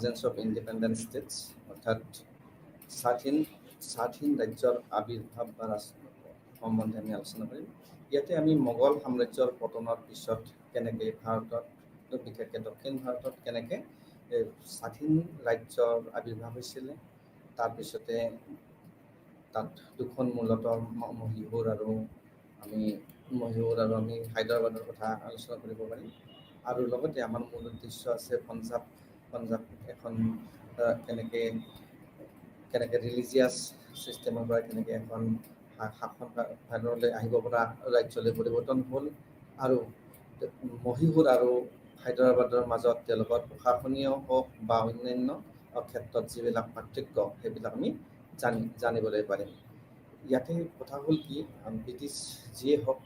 ইমাৰ্জেন্স of independent states অৰ্থাৎ স্বাধীন ৰাজ্যৰ আবিৰ্ভাৱ বা সম্বন্ধে আমি আলোচনা কৰিম। ইয়াতে আমি মোগল সাম্ৰাজ্যৰ পতনৰ পিছত কেনেকৈ ভাৰতত, বিশেষকৈ দক্ষিণ ভাৰতত কেনেকৈ স্বাধীন ৰাজ্যৰ আবিৰ্ভাৱ হৈছিলে, তাৰপিছতে তাত দুখন মূলতঃ মহীশূৰ আৰু আমি হায়দৰাবাদৰ কথা আলোচনা কৰিব পাৰিম। আৰু লগতে আমাৰ মূল উদ্দেশ্য আছে পঞ্জাৱ এখন কেনেকৈ ৰিলিজিয়াছ ছিষ্টেমৰ পৰা কেনেকৈ এখন শাসন ভাৰতলৈ আহিব পৰা ৰাজ্যলৈ পৰিৱৰ্তন হ'ল, আৰু মহীশূৰ আৰু হায়দৰাবাদৰ মাজত তেওঁলোকৰ প্ৰশাসনীয় হওক বা অন্যান্য ক্ষেত্ৰত যিবিলাক পাৰ্থক্য সেইবিলাক আমি জানিবলৈ পাৰিম। ইয়াতে কথা হ'ল কি, ব্ৰিটিছ যিয়ে হওক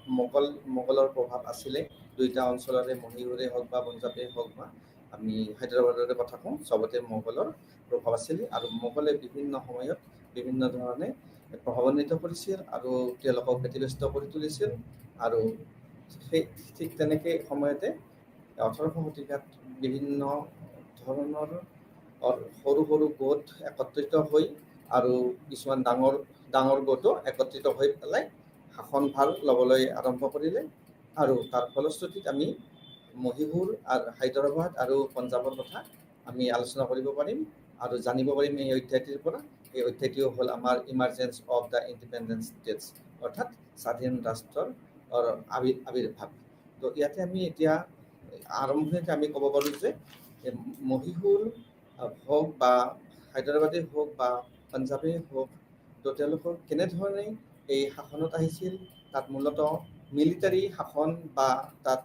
মোগলৰ প্ৰভাৱ আছিলে দুইটা অঞ্চলৰে, মহীশূৰে হওক বা পঞ্জাৱেই হওক বা আমি হায়দৰাবাদৰে কথা কওঁ, চবতে মোগলৰ প্ৰভাৱ আছিলে। আৰু মোগলে বিভিন্ন সময়ত বিভিন্ন ধৰণে প্ৰভাৱান্বিত কৰিছিল আৰু তেওঁলোকক ব্যতিব্যস্ত কৰি তুলিছিল। আৰু সেই ঠিক তেনেকৈ সময়তে 18শ শতিকাত বিভিন্ন ধৰণৰ সৰু সৰু গোট একত্ৰিত হৈ আৰু কিছুমান ডাঙৰ গোটো একত্ৰিত হৈ পেলাই শাসনভাৰ ল'বলৈ আৰম্ভ কৰিলে। আৰু তাৰ ফলশ্ৰুতিত আমি মহীশূৰ আৰু হায়দৰাবাদ আৰু পঞ্জাৱৰ কথা আমি আলোচনা কৰিব পাৰিম আৰু জানিব পাৰিম এই অধ্যায়টিৰ পৰা। এই অধ্যায়টিও হ'ল আমাৰ ইমাৰ্জেন্স অফ দ্য ইণ্ডিপেণ্ডেণ্ট ষ্টেটছ অৰ্থাৎ স্বাধীন ৰাষ্ট্ৰৰ আবিৰ্ভাৱ। তো ইয়াতে আমি এতিয়া আৰম্ভণিতে আমি ক'ব পাৰোঁ যে মহীশূৰ হওক বা হায়দৰাবাদেই হওক বা পঞ্জাৱেই হওক, তো তেওঁলোকৰ কেনেধৰণে এই শাসনত আহিছিল। তাত মূলতঃ মিলিটাৰী শাসন বা তাত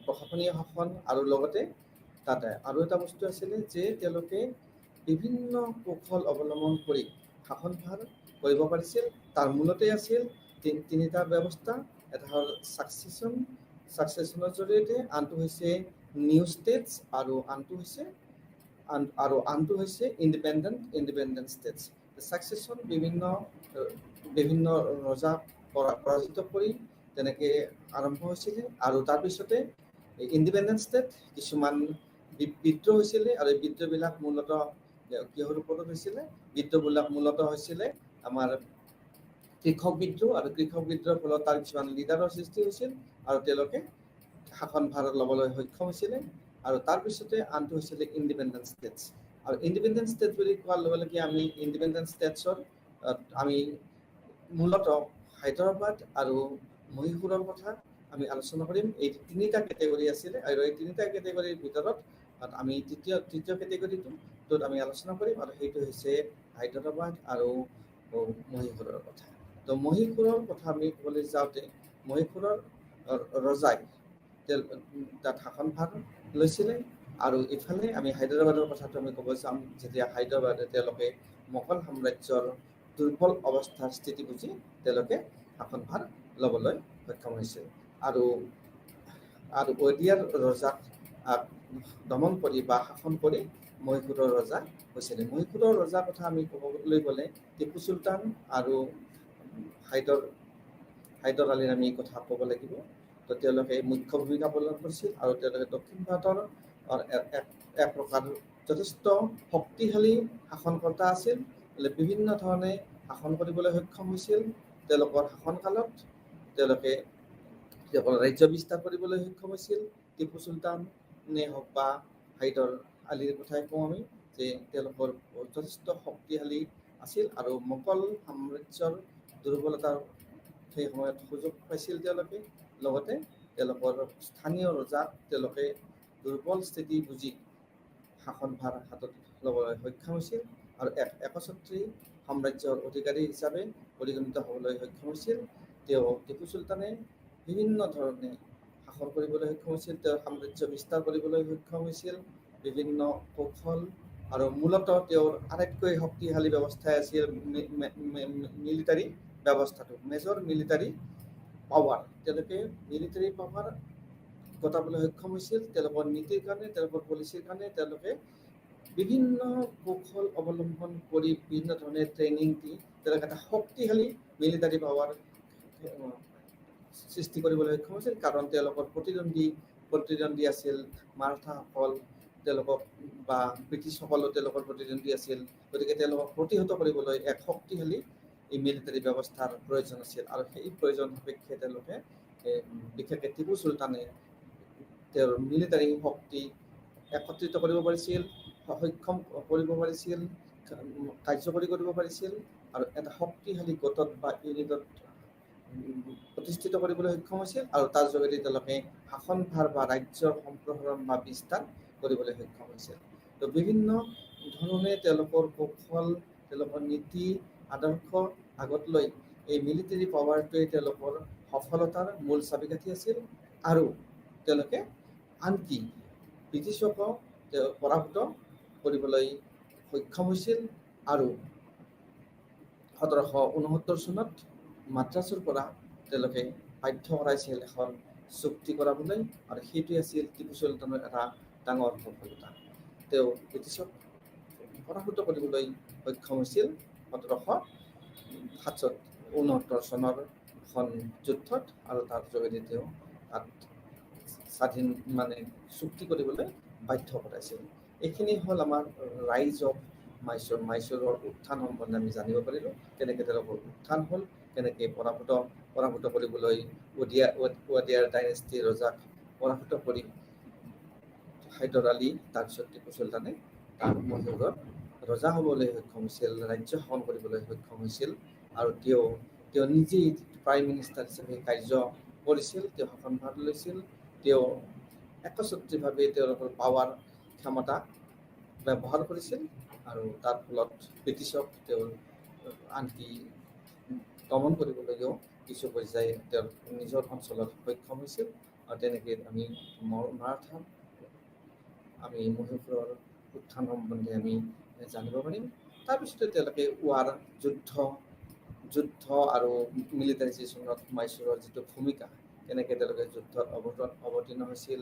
প্ৰশাসনীয় শাসন, আৰু লগতে তাতে আৰু এটা বস্তু আছিলে যে তেওঁলোকে বিভিন্ন কৌশল অৱলম্বন কৰি শাসনভাৰ কৰিব পাৰিছিল। তাৰ মূলতে আছিল তিনিটা ব্যৱস্থা। এটা হ'ল ছাকচেছনৰ জৰিয়তে, আনটো হৈছে নিউ ষ্টেটছ আৰু আনটো হৈছে ইণ্ডিপেণ্ডেণ্ট ষ্টেটছ। ছাকচেছন বিভিন্ন ৰজাক পৰাজিত কৰি তেনেকৈ আৰম্ভ হৈছিলে। আৰু তাৰপিছতে ইণ্ডিপেণ্ডেণ্ট ষ্টেট কিছুমান বিদ্ৰোহ হৈছিলে, আৰু এই বিদ্ৰোহবিলাক মূলতঃ কিহৰ ওপৰত হৈছিলে? বিদ্ৰোহবিলাক মূলতঃ হৈছিলে আমাৰ কৃষক বিদ্ৰোহ, আৰু কৃষক বিদ্ৰোহৰ ফলত তাৰ কিছুমান লিডাৰৰ সৃষ্টি হৈছিল আৰু তেওঁলোকে শাসনভাৰ ল'বলৈ সক্ষম হৈছিলে। আৰু তাৰপিছতে আনটো হৈছিলে ইণ্ডিপেণ্ডেণ্ট ষ্টেটছ। আৰু ইণ্ডিপেণ্ডেণ্ট ষ্টেট বুলি কোৱাৰ লগে লগে আমি ইণ্ডিপেণ্ডেণ্ট ষ্টেটছৰ আমি মূলতঃ হায়দৰাবাদ আৰু মহীশূৰৰ কথা আমি আলোচনা কৰিম। এই তিনিটা কেটেগৰী আছিলে, আৰু এই তিনিটা কেটেগৰীৰ ভিতৰত আমি তৃতীয় কেটেগৰীটোত আমি আলোচনা কৰিম, আৰু সেইটো হৈছে হায়দৰাবাদ আৰু মহীশূৰৰ কথা। তো মহীশূৰৰ কথা আমি ক'বলৈ যাওঁতে, মহীশূৰৰ ৰজাই তাত শাসনভাৰ লৈছিলে। আৰু ইফালে আমি হায়দৰাবাদৰ কথাটো আমি ক'ব যাম, যেতিয়া হায়দৰাবাদে তেওঁলোকে মোগল সাম্ৰাজ্যৰ দুৰ্বল অৱস্থাৰ স্থিতি বুজি তেওঁলোকে শাসনভাৰ ল'বলৈ সক্ষম হৈছিল। আৰু ৱদিয়াৰ ৰজাক দমন কৰি বা শাসন কৰি মহীশূৰৰ ৰজা হৈছিলে। মহীশূৰৰ ৰজাৰ কথা আমি ক'বলৈ গ'লে টিপু চুলতান আৰু হায়দৰ আলীৰ আমি কথা ক'ব লাগিব। তো তেওঁলোকে মুখ্য ভূমিকা পালন কৰিছিল, আৰু তেওঁলোকে দক্ষিণ ভাৰতৰ এক প্ৰকাৰ যথেষ্ট শক্তিশালী শাসনকৰ্তা আছিল। বিভিন্ন ধৰণে শাসন কৰিবলৈ সক্ষম হৈছিল। তেওঁলোকৰ শাসনকালত তেওঁলোকে ৰাজ্য বিস্তাৰ কৰিবলৈ সক্ষম হৈছিল। টিপু চুলতানে হওক বা হায়দৰ আলীৰ কথাই কওঁ আমি, যে তেওঁলোকৰ যথেষ্ট শক্তিশালী আছিল, আৰু মোগল সাম্ৰাজ্যৰ দুৰ্বলতাৰ সেই সময়ত সুযোগ পাইছিল তেওঁলোকে। লগতে তেওঁলোকৰ স্থানীয় ৰজাক তেওঁলোকে দুৰ্বল স্থিতি বুজি শাসনভাৰ হাতত ল'বলৈ সক্ষম হৈছিল, আৰু একচ্ছত্ৰী সাম্ৰাজ্যৰ অধিকাৰী হিচাপে পৰিগণিত হ'বলৈ সক্ষম হৈছিল। টিপু চুলতানে বিভিন্ন ধৰণে শাসন কৰিবলৈ সক্ষম হৈছিল। তেওঁৰ সাম্ৰাজ্য বিস্তাৰ কৰিবলৈ সক্ষম হৈছিল বিভিন্ন কৌশল, আৰু মূলতঃ তেওঁৰ আটাইতকৈ শক্তিশালী ব্যৱস্থাই আছিল মিলিটাৰী ব্যৱস্থাটো, মেজৰ মিলিটাৰী পাৱাৰ। তেওঁলোকে মিলিটাৰী পাৱাৰ গতাবলৈ সক্ষম হৈছিল। তেওঁলোকৰ নীতিৰ কাৰণে, তেওঁলোকৰ পলিচিৰ কাৰণে তেওঁলোকে বিভিন্ন কৌশল অৱলম্বন কৰি বিভিন্ন ধৰণে ট্ৰেইনিং দি তেওঁলোকে এটা শক্তিশালী মিলিটাৰী পাৱাৰ সৃষ্টি কৰিবলৈ সক্ষম হৈছিল। কাৰণ তেওঁলোকৰ প্ৰতিদ্বন্দ্বী আছিল মাৰাঠাসকল, তেওঁলোকক বা ব্ৰিটিছসকলো তেওঁলোকৰ প্ৰতিদ্বন্দ্বী আছিল, গতিকে তেওঁলোকক প্ৰতিহত কৰিবলৈ এক শক্তিশালী এই মিলিটাৰী ব্যৱস্থাৰ প্ৰয়োজন আছিল আৰু সেই প্ৰয়োজন সাপেক্ষে তেওঁলোকে বিশেষকৈ টিপু চুলতানে তেওঁৰ মিলিটাৰী শক্তি একত্ৰিত কৰিব পাৰিছিল, সক্ষম কৰিব পাৰিছিল, কাৰ্যকৰী কৰিব পাৰিছিল আৰু এটা শক্তিশালী গোটত বা ইউনিটত প্ৰতিষ্ঠিত কৰিবলৈ সক্ষম হৈছিল আৰু তাৰ যোগেদি তেওঁলোকে শাসনভাৰ বা ৰাজ্যৰ সম্প্ৰসাৰণ বা বিস্তাৰ কৰিবলৈ সক্ষম হৈছিল। তো বিভিন্ন ধৰণে তেওঁলোকৰ কৌশল, তেওঁলোকৰ নীতি আদৰ্শ আগত লৈ এই মিলিটাৰী পাৱাৰটোৱে তেওঁলোকৰ সফলতাৰ মূল চাবিকাঠি আছিল আৰু তেওঁলোকে আনকি ব্ৰিটিছকো পৰাভূত কৰিবলৈ সক্ষম হৈছিল আৰু 1769 চনত মাদ্ৰাছৰ পৰা তেওঁলোকে বাধ্য কৰাইছিল এখন চুক্তি কৰাবলৈ আৰু সেইটোৱে আছিল টিপু চুলতানৰ এটা ডাঙৰ সফলতা। তেওঁ ব্ৰিটিছক পৰাভূত কৰিবলৈ সক্ষম হৈছিল 1769 চনৰ এখন যুদ্ধত আৰু তাৰ যোগেদি তেওঁ তাত স্বাধীন চুক্তি কৰিবলৈ বাধ্য কৰাইছিল। এইখিনি হ'ল আমাৰ ৰাইজ অফ মাইচুৰ, মাইচুৰৰ উত্থান সম্বন্ধে আমি জানিব পাৰিলোঁ, কেনেকৈ তেওঁলোকৰ উত্থান হ'ল, কেনেকৈ পৰাভূত কৰিবলৈ ৱাডিয়াৰ ডাইনেষ্টি ৰজাক পৰাভূত কৰি হাইদৰ আলী তাৰপিছত টিপু চুলতানে তাৰ মহীশূৰত ৰজা হ'বলৈ সক্ষম হৈছিল, ৰাজ্য শাসন কৰিবলৈ সক্ষম হৈছিল আৰু তেওঁ নিজেই প্ৰাইম মিনিষ্টাৰ হিচাপে কাৰ্য কৰিছিল, তেওঁ শাসনভাৰ লৈছিল, তেওঁ একচ্ছত্ৰীভাৱে তেওঁলোকৰ পাৱাৰ ক্ষমতা ব্যৱহাৰ কৰিছিল আৰু তাৰ ফলত ব্ৰিটিছক তেওঁ আনকি দমন কৰিবলৈও কিছু পৰ্যায়ে তেওঁৰ নিজৰ অঞ্চলত সক্ষম হৈছিল আৰু তেনেকৈ আমি মাৰাঠা আমি মহীশূৰৰ উত্থান সম্বন্ধে আমি জানিব পাৰিম। তাৰপিছতে তেওঁলোকে ৱাৰ যুদ্ধ আৰু মিলিটাৰীজেশ্যনত মাইচুৰৰ যিটো ভূমিকা, কেনেকৈ তেওঁলোকে যুদ্ধত অৱতীৰ্ণ হৈছিল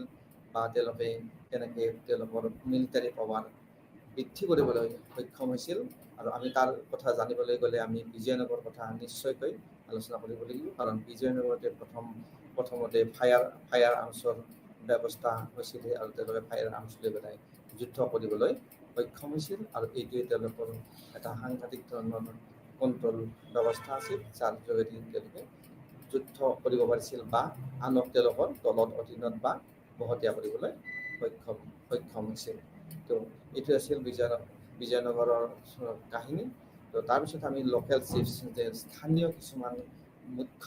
বা তেওঁলোকে কেনেকৈ তেওঁলোকৰ মিলিটাৰী পাৱাৰ বৃদ্ধি কৰিবলৈ সক্ষম হৈছিল আৰু আমি তাৰ কথা জানিবলৈ গ'লে আমি বিজয়নগৰৰ কথা নিশ্চয়কৈ আলোচনা কৰিব লাগিব, কাৰণ বিজয়নগৰতে প্ৰথমতে ফায়াৰ আৰ্মছৰ ব্যৱস্থা হৈছিলে আৰু তেওঁলোকে ফায়াৰ আৰ্মছ লৈ পেলাই যুদ্ধ কৰিবলৈ সক্ষম হৈছিল আৰু এইটোৱে তেওঁলোকৰ এটা সাংঘাতিক ধৰণৰ কণ্ট্ৰল ব্যৱস্থা আছিল, যাৰ যোগেদি তেওঁলোকে যুদ্ধ কৰিব পাৰিছিল বা আনক তেওঁলোকৰ দলত অধীনত বা বহতীয়া কৰিবলৈ সক্ষম হৈছিল। তো এইটো আছিল বিজয়নগৰৰ কাহিনী। তো তাৰপিছত আমি লোকেল চিফছ, যে স্থানীয় কিছুমান মুখ্য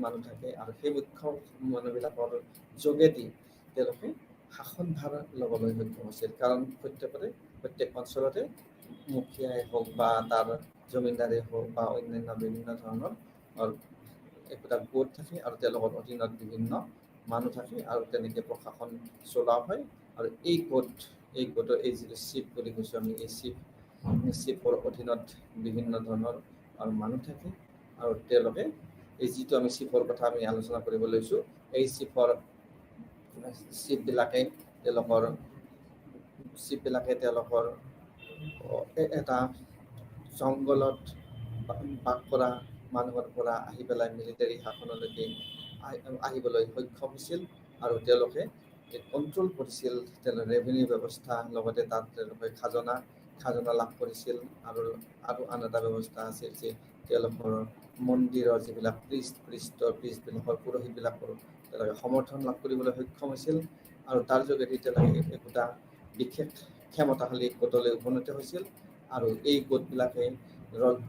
মানুহ থাকে আৰু সেই মুখ্য মানুহবিলাকৰ যোগেদি তেওঁলোকে শাসনভাৰ ল'বলৈ সক্ষম হৈছিল, কাৰণ প্ৰত্যেক অঞ্চলতে মুখীয়াই হওক বা তাৰ জমিনদাৰেই হওক বা অন্যান্য বিভিন্ন ধৰণৰ একোটা গোট থাকে আৰু তেওঁলোকৰ অধীনত বিভিন্ন মানুহ থাকে আৰু তেনেকৈ প্ৰশাসন চলোৱা হয় আৰু এই গোটৰ এই যিটো চিফ বুলি কৈছোঁ আমি, এই চিফৰ অধীনত বিভিন্ন ধৰণৰ মানুহ থাকে আৰু তেওঁলোকে এই যিটো আমি চিফৰ কথা আমি আলোচনা কৰিব লৈছোঁ, এই চিফবিলাকে তেওঁলোকৰ এটা জংঘলত বাস কৰা মানুহৰ পৰা আহি পেলাই মিলিটাৰী শাসনলৈকে আহিবলৈ সক্ষম হৈছিল আৰু তেওঁলোকে কণ্ট্ৰল কৰিছিল ৰেভিনিউ ব্যৱস্থা, লগতে তাত তেওঁলোকে খাজনা লাভ কৰিছিল আৰু আন এটা ব্যৱস্থা আছিল যে তেওঁলোকৰ মন্দিৰৰ যিবিলাক প্ৰিষ্টবিলাকৰ পুৰোহিতবিলাকৰ তেওঁলোকে সমৰ্থন লাভ কৰিবলৈ সক্ষম হৈছিল আৰু তাৰ যোগেদি তেওঁলোকে একোটা বিশেষ ক্ষমতাশালী গোটলৈ উপনীত হৈছিল আৰু এই গোটবিলাকে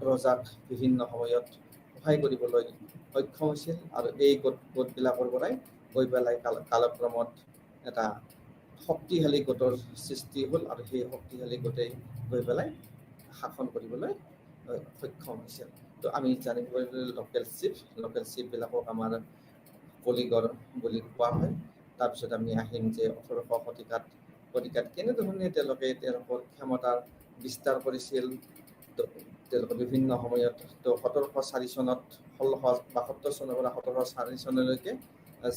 ৰজাক বিভিন্ন সময়ত সহায় কৰিবলৈ সক্ষম হৈছিল আৰু এই গোটবিলাকৰ পৰাই গৈ পেলাই কালক্ৰমত এটা শক্তিশালী গোটৰ সৃষ্টি হ'ল আৰু সেই শক্তিশালী গোটেই গৈ পেলাই শাসন কৰিবলৈ সক্ষম হৈছিল। তো আমি জানিব পাৰিলোঁ লোকেল চিফবিলাকক আমাৰ কলিগৰ বুলি কোৱা হয়। তাৰপিছত আমি আহিম যে 1800 শতিকাত কেনেধৰণে তেওঁলোকে তেওঁলোকৰ ক্ষমতাৰ বিস্তাৰ কৰিছিল। তেওঁলোকে বিভিন্ন সময়ত 1704 চনত 1672 চনৰ পৰা 1704 চনলৈকে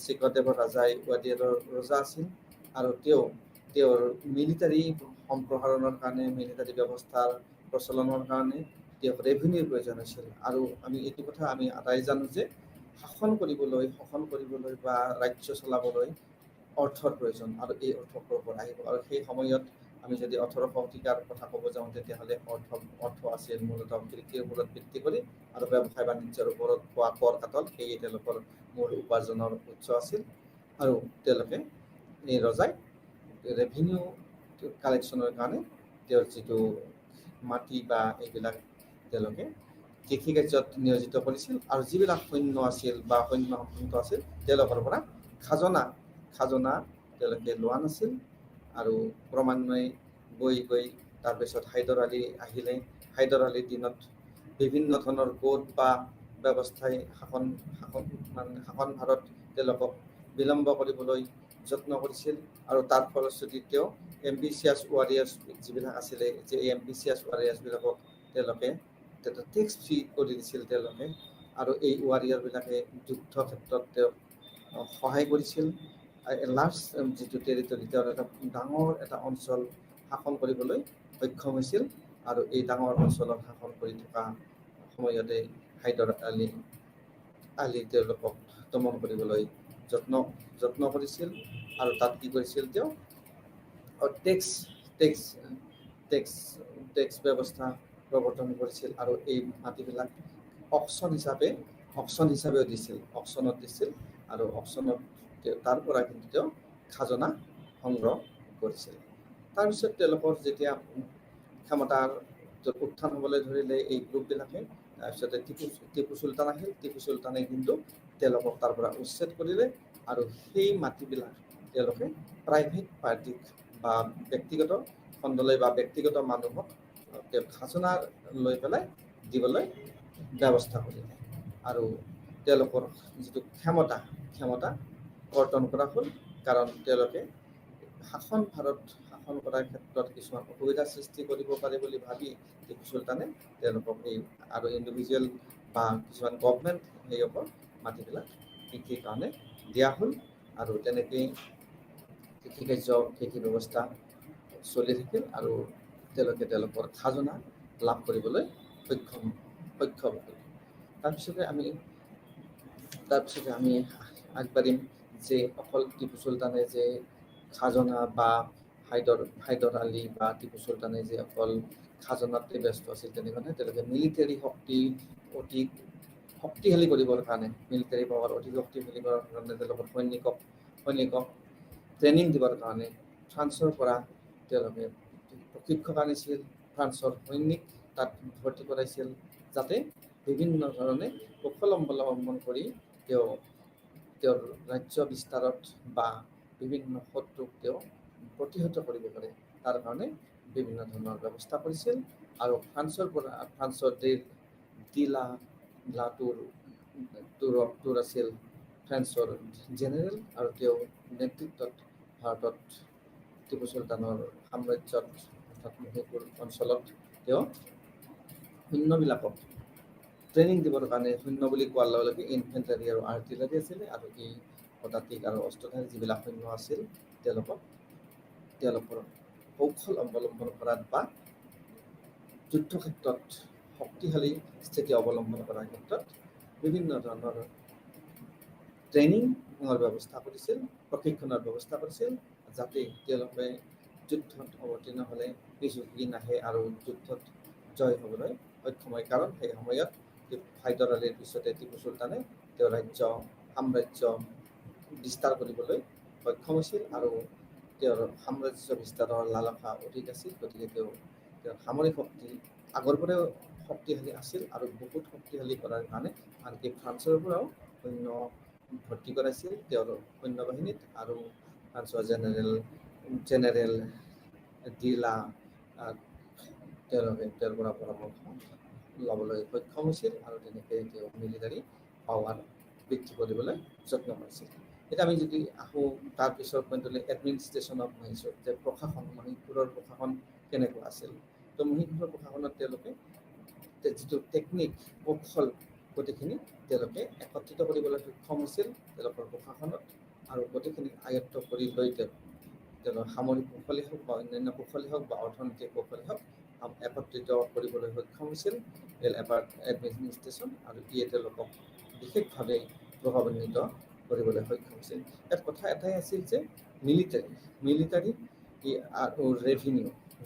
চিকদেৱৰ ৰাজাই ৱাডিয়াৰৰ ৰজা আছিল আৰু তেওঁৰ মিলিটাৰী সম্প্ৰসাৰণৰ কাৰণে, মিলিটাৰী ব্যৱস্থাৰ প্ৰচলনৰ কাৰণে তেওঁক ৰেভিনিউৰ প্ৰয়োজন হৈছিল আৰু আমি এইটো কথা আটাই জানো যে শাসন কৰিবলৈ বা ৰাজ্য চলাবলৈ অৰ্থৰ প্ৰয়োজন আৰু এই অৰ্থ ক'ৰ পৰা আহিব। আৰু সেই সময়ত আমি যদি 18শ শতিকাৰ কথা ক'ব যাওঁ তেতিয়াহ'লে অৰ্থ আছিল মূলতঃ কৃষিৰ ওপৰত ভিত্তি কৰি আৰু ব্যৱসায় বাণিজ্যৰ ওপৰত পোৱা কৰ কাটল সেয়ে তেওঁলোকৰ মূল উপাৰ্জনৰ উৎস আছিল। আৰু তেওঁলোকে এই ৰজাই ৰেভিনিউ কালেকশ্যনৰ কাৰণে তেওঁৰ যিটো মাটি বা এইবিলাক তেওঁলোকে কৃষি কাৰ্যত নিয়োজিত কৰিছিল আৰু যিবিলাক সৈন্য আছিল বা সৈন্য সম্পন্ন আছিল তেওঁলোকৰ পৰা খাজনা তেওঁলোকে লোৱা নাছিল। আৰু ক্ৰমান্বয়ে গৈ তাৰপিছত হাইদৰ আলী আহিলে। হাইদৰ আলীৰ দিনত বিভিন্ন ধৰণৰ গোট বা ব্যৱস্থাই শাসন ভাৰত তেওঁলোকক বিলম্ব কৰিবলৈ যত্ন কৰিছিল আৰু তাৰ ফলশ্ৰুতিত তেওঁ এম্বিচিয়াছ ৱাৰিয়াৰ্ছ যিবিলাক আছিলে যে এই এম্বিচিয়াছ ৱাৰিয়াৰ্ছবিলাকক তেওঁলোকে টেক্স ফ্ৰী কৰি দিছিল তেওঁলোকে। আৰু এই ৱাৰিয়াৰবিলাকে যুদ্ধ ক্ষেত্ৰত তেওঁক সহায় কৰিছিল। লাৰ্জ যিটো টেৰিটৰী তেওঁৰ এটা ডাঙৰ এটা অঞ্চল শাসন কৰিবলৈ সক্ষম হৈছিল। আৰু এই ডাঙৰ অঞ্চলত শাসন কৰি থকা সময়তে হাইদৰ আলী তেওঁলোকক দমন কৰিবলৈ যত্ন কৰিছিল। আৰু তাত কি কৰিছিল তেওঁ টেক্স ব্যৱস্থা প্ৰৱৰ্তন কৰিছিল আৰু এই মাটিবিলাক অকশ্যন হিচাপেও দিছিল। অকশ্যনত দিছিল আৰু অকশ্যনত তাৰ পৰা কিন্তু তেওঁ খাজনা সংগ্ৰহ কৰিছিল। তাৰপিছত তেওঁলোকৰ যেতিয়া ক্ষমতাৰ উত্থান হ'বলৈ ধৰিলে এই গ্ৰুপবিলাকে, তাৰপিছতে টিপু চুলতান আহিল। টিপু চুলতানে কিন্তু তেওঁলোকক তাৰ পৰা উচ্ছেদ কৰিলে আৰু সেই মাটিবিলাক তেওঁলোকে প্ৰাইভেট পাৰ্টিক বা ব্যক্তিগত খণ্ডলৈ বা ব্যক্তিগত মানুহক তেওঁ খাজনা লৈ পেলাই দিবলৈ ব্যৱস্থা কৰিলে। আৰু তেওঁলোকৰ যিটো ক্ষমতা কৰ্তন কৰা হ'ল, কাৰণ তেওঁলোকে শাসন কৰাৰ ক্ষেত্ৰত কিছুমান অসুবিধাৰ সৃষ্টি কৰিব পাৰে বুলি ভাবি টিপু চুলতানে তেওঁলোকক আৰু ইণ্ডিভিজুৱেল বা কিছুমান গভমেণ্ট সেইসকল মাটিবিলাক কৃষিৰ কাৰণে দিয়া হ'ল। আৰু তেনেকেই কৃষি ব্যৱস্থা চলি থাকিল আৰু তেওঁলোকে তেওঁলোকৰ খাজনা লাভ কৰিবলৈ সক্ষম হ'ল। তাৰপিছতে আমি আগবাঢ়িম যে অকল টিপু চুলতানে যে খাজনা বা হাইদৰ আলী বা টিপু চুলতানে যে অকল খাজনাতে ব্যস্ত আছিল তেনেকুৱা নহয়। তেওঁলোকে মিলিটাৰী শক্তি অধিক শক্তিশালী কৰিবৰ কাৰণে, মিলিটাৰী পাৱাৰ অধিক শক্তিশালী কৰাৰ কাৰণে তেওঁলোকৰ সৈনিকক ট্ৰেইনিং দিবৰ কাৰণে ফ্ৰান্সৰ পৰা তেওঁলোকে প্ৰশিক্ষক আনিছিল। ফ্ৰান্সৰ সৈনিক তাত ভৰ্তি কৰাইছিল যাতে বিভিন্ন ধৰণে কৌশল অৱলম্বন কৰি তেওঁৰ ৰাজ্য বিস্তাৰত বা বিভিন্ন শত্ৰুক তেওঁ প্ৰতিহত কৰিব পাৰে। তাৰ কাৰণে বিভিন্ন ধৰণৰ ব্যৱস্থা কৰিছিল। আৰু ফ্ৰান্সৰ টুৰ আছিল ফ্ৰান্সৰ জেনেৰেল আৰু তেওঁৰ নেতৃত্বত ভাৰতত টিপু চুলতানৰ সাম্ৰাজ্যত অৰ্থাৎ মহীশূৰ অঞ্চলত তেওঁ সৈন্যবিলাকক ট্ৰেইনিং দিবৰ কাৰণে, সৈন্য বুলি কোৱাৰ লগে লগে ইনফেণ্ট্ৰি আৰু আৰ্টিলাৰী আছিলে। আৰু এই পদাতিক আৰু অস্ত্ৰধাৰী যিবিলাক সৈন্য আছিল তেওঁলোকৰ কৌশল অৱলম্বন কৰাত বা যুদ্ধ ক্ষেত্ৰত শক্তিশালী স্থিতি অৱলম্বন কৰাৰ ক্ষেত্ৰত বিভিন্ন ধৰণৰ ট্ৰেইনিঙৰ ব্যৱস্থা কৰিছিল, প্ৰশিক্ষণৰ ব্যৱস্থা কৰিছিল, যাতে তেওঁলোকে যুদ্ধত অৱতীৰ্ণ হ'লে পিছুকি নাহে আৰু যুদ্ধত জয় হ'বলৈ সক্ষম হয়। কাৰণ সেই সময়ত হাইদৰ আলীৰ পিছতে টিপু চুলতানে তেওঁৰ সাম্ৰাজ্য বিস্তাৰ কৰিবলৈ সক্ষম হৈছিল আৰু তেওঁৰ সাম্ৰাজ্য বিস্তাৰৰ লালসা অধিক আছিল। গতিকে তেওঁৰ সামৰিক শক্তি আগৰ পৰাও শক্তিশালী আছিল আৰু বহুত শক্তিশালী কৰাৰ কাৰণে আনকি ফ্ৰান্সৰ পৰাও সৈন্য ভৰ্তি কৰাইছিল তেওঁৰ সৈন্য বাহিনীত। আৰু ফ্ৰান্সৰ জেনেৰেল ডিলা তেওঁলোকে তেওঁৰ পৰা পৰামৰ্শ ল'বলৈ সক্ষম হৈছিল আৰু তেনেকৈ তেওঁ মিলিটাৰী পাৱাৰ বৃদ্ধি কৰিবলৈ যত্ন কৰিছিল। এতিয়া আমি যদি আহোঁ তাৰ পিছৰ পইণ্টলৈ এডমিনিষ্ট্ৰেশ্যনত আহিছোঁ যে মহীশূৰৰ প্ৰশাসন কেনেকুৱা আছিল। তো মহীশূৰৰ প্ৰশাসনত তেওঁলোকে যিটো টেকনিক কৌশল গোটেইখিনি তেওঁলোকে একত্ৰিত কৰিবলৈ সক্ষম হৈছিল তেওঁলোকৰ প্ৰশাসনত। আৰু গোটেইখিনি আয়ত্ত কৰি লৈ তেওঁলোকৰ সামৰিক কৌশলেই হওক বা অন্যান্য কৌশলেই হওক বা অৰ্থনৈতিক কৌশলেই হওক একত্ৰিত কৰিবলৈ সক্ষম হৈছিল এডমিনিষ্ট্ৰেশ্যন। আৰু ইয়ে তেওঁলোকক বিশেষভাৱে প্ৰভাৱান্বিত কৰিবলৈ সক্ষম হৈছিল। ইয়াত কথা এটাই আছিল যে মিলিটাৰী আৰু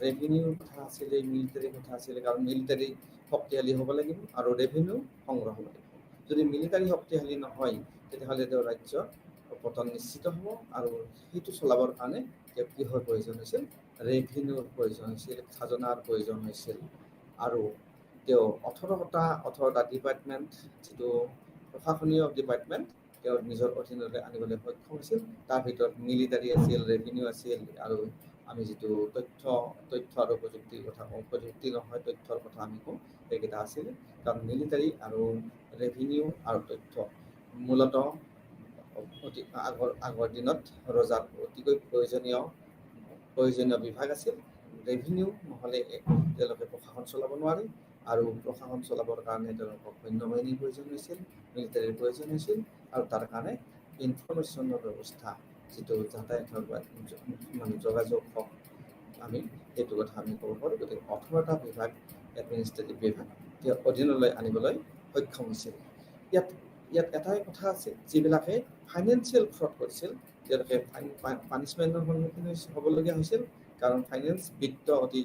ৰেভিনিউৰ কথা আছিলে, মিলিটাৰীৰ কথা আছিলে, কাৰণ মিলিটাৰী শক্তিশালী হ'ব লাগিব আৰু ৰেভিনিউ সংগ্ৰহ হ'ব লাগিব। যদি মিলিটাৰী শক্তিশালী নহয় তেতিয়াহ'লে তেওঁ ৰাজ্য পতন নিশ্চিত হ'ব, আৰু সেইটো চলাবৰ কাৰণে তেওঁ কিহৰ প্ৰয়োজন হৈছিল? ৰেভিনিউৰ প্ৰয়োজন হৈছিল, খাজনাৰ প্ৰয়োজন হৈছিল। আৰু তেওঁ 18টা ডিপাৰ্টমেণ্ট, যিটো প্ৰশাসনীয় ডিপাৰ্টমেণ্ট, তেওঁ নিজৰ অধীনলৈ আনিবলৈ সক্ষম হৈছিল। তাৰ ভিতৰত মিলিটাৰী আছিল, ৰেভিনিউ আছিল, আৰু আমি যিটো তথ্য আৰু প্ৰযুক্তিৰ কথা কওঁ, প্ৰযুক্তি নহয় তথ্যৰ কথা আমি কওঁ, সেইকেইটা আছিল। কাৰণ মিলিটাৰী আৰু ৰেভিনিউ আৰু তথ্য মূলতঃ আগৰ দিনত ৰজাৰ অতিকৈ প্ৰয়োজনীয় বিভাগ আছিল। ৰেভিনিউ নহ'লে তেওঁলোকে প্ৰশাসন চলাব নোৱাৰে, আৰু প্ৰশাসন চলাবৰ কাৰণে তেওঁলোকক সৈন্যবাহিনীৰ প্ৰয়োজন হৈছিল, মিলিটাৰীৰ প্ৰয়োজন হৈছিল, আৰু তাৰ কাৰণে ইনফৰমেশ্যনৰ ব্যৱস্থা, যিটো যাতায়াতৰ মানে যোগাযোগ হওক, আমি সেইটো কথা আমি ক'ব পাৰোঁ। গতিকে 18টা বিভাগ, এডমিনিষ্ট্ৰেটিভ বিভাগ তেওঁ অধীনলৈ আনিবলৈ সক্ষম হৈছিল। ইয়াত এটাই কথা আছে, যিবিলাকে ফাইনেন্সিয়েল ফ্ৰড কৰিছিল তেওঁলোকে পানিছমেণ্টৰ সন্মুখীন হ'বলগীয়া হৈছিল, কাৰণ বিত্ত অতি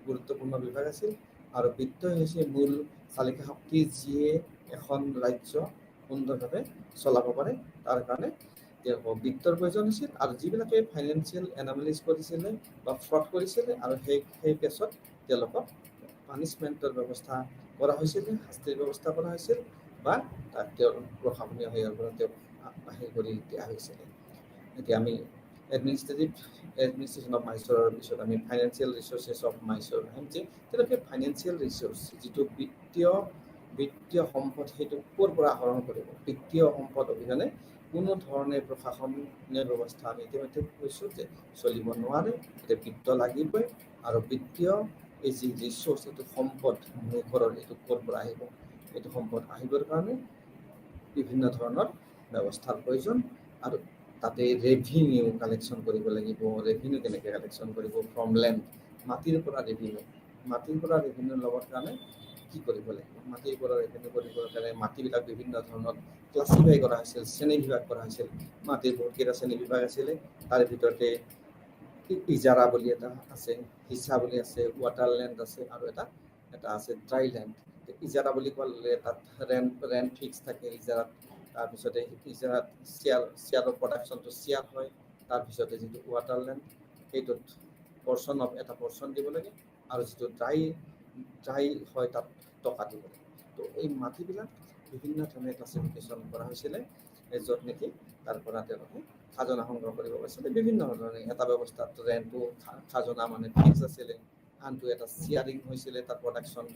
গুৰুত্বপূৰ্ণ বিভাগ আছিল, আৰু বিত্তই হৈছে মূল চালিকা শক্তি, যিয়ে এখন ৰাজ্য সুন্দৰভাৱে চলাব পাৰে। তাৰ কাৰণে তেওঁলোকক বিত্তৰ প্ৰয়োজন হৈছিল, আৰু যিবিলাকে ফাইনেন্সিয়েল এনালিচিছ কৰিছিলে বা ফ্ৰড কৰিছিলে, আৰু সেই কেছত তেওঁলোকক পানিছমেণ্টৰ ব্যৱস্থা কৰা হৈছিল, শাস্তিৰ ব্যৱস্থা কৰা হৈছিল, বা তাক তেওঁৰ প্ৰশাসনীয় সেয়াৰ পৰা তেওঁক বাহিৰ কৰি দিয়া হৈছিল। এতিয়া আমি এডমিনিষ্ট্ৰেশ্যন অফ মাইচৰৰ পিছত আমি ফাইনেন্সিয়েল ৰিচোৰ্চেছ অফ মাইচৰ আহিম, যে তেওঁলোকে ফাইনেন্সিয়েল ৰিচোৰ্চ, যিটো বিত্তীয় সম্পদ, সেইটো ক'ৰ পৰা আহৰণ কৰিব? বিত্তীয় সম্পদ অবিহনে কোনো ধৰণে প্ৰশাসনীয় ব্যৱস্থা আমি ইতিমধ্যে কৈছোঁ যে চলিব নোৱাৰে। এতিয়া বিত্ত লাগিবই, আৰু বিত্তীয় এই যি ৰিচোৰ্চ, এইটো সম্পদ মূলধনৰ, এইটো ক'ৰ পৰা আহিব? এইটো সম্পদ আহিবৰ কাৰণে বিভিন্ন ধৰণৰ ব্যৱস্থাৰ প্ৰয়োজন, আৰু তাতে ৰেভিনিউ কালেকশ্যন কৰিব লাগিব। ৰেভিনিউ কেনেকৈ কালেকশ্যন কৰিব? ফ্ৰম লেণ্ড, মাটিৰ পৰা ৰেভিনিউ ল'বৰ কাৰণে কি কৰিব লাগিব? মাটিৰ পৰা ৰেভিনিউ কৰিবৰ কাৰণে মাটিবিলাক বিভিন্ন ধৰণত ক্লাছিফাই কৰা হৈছিল, শ্ৰেণীবিভাগ কৰা হৈছিল। মাটিৰ বহুতকেইটা শ্ৰেণীবিভাগ আছিলে, তাৰে ভিতৰতে ইজাৰা বুলি এটা আছে, হিচা বুলি আছে, ৱাটাৰ লেণ্ড আছে, আৰু এটা আছে ড্ৰাই লেণ্ড। ইজাৰা বুলি ক'লে তাত ৰেণ্ট ফিক্স থাকে ইজাৰাত। তাৰপিছতে ইজাৰাত শ্বেয়াৰৰ প্ৰডাকশ্যনটো শ্বেয়াৰ হয়। তাৰপিছতে যিটো ৱাটাৰ লেণ্ড, সেইটোত এটা পৰ্চন দিব লাগে, আৰু যিটো ড্ৰাই হয় তাত টকা দিব লাগে। তো এই মাটিবিলাক বিভিন্ন ধৰণে ক্লাছিফিকেশ্যন কৰা হৈছিলে, য'ত নেকি তাৰ পৰা তেওঁলোকে খাজনা সংগ্ৰহ কৰিব পাৰিছিলে বিভিন্ন ধৰণে। এটা ব্যৱস্থাত ৰেণ্টটো খাজনা মানে ফিক্স আছিলে, আনটো এটা শ্বেয়াৰিং হৈছিলে তাৰ প্ৰডাকশ্যন,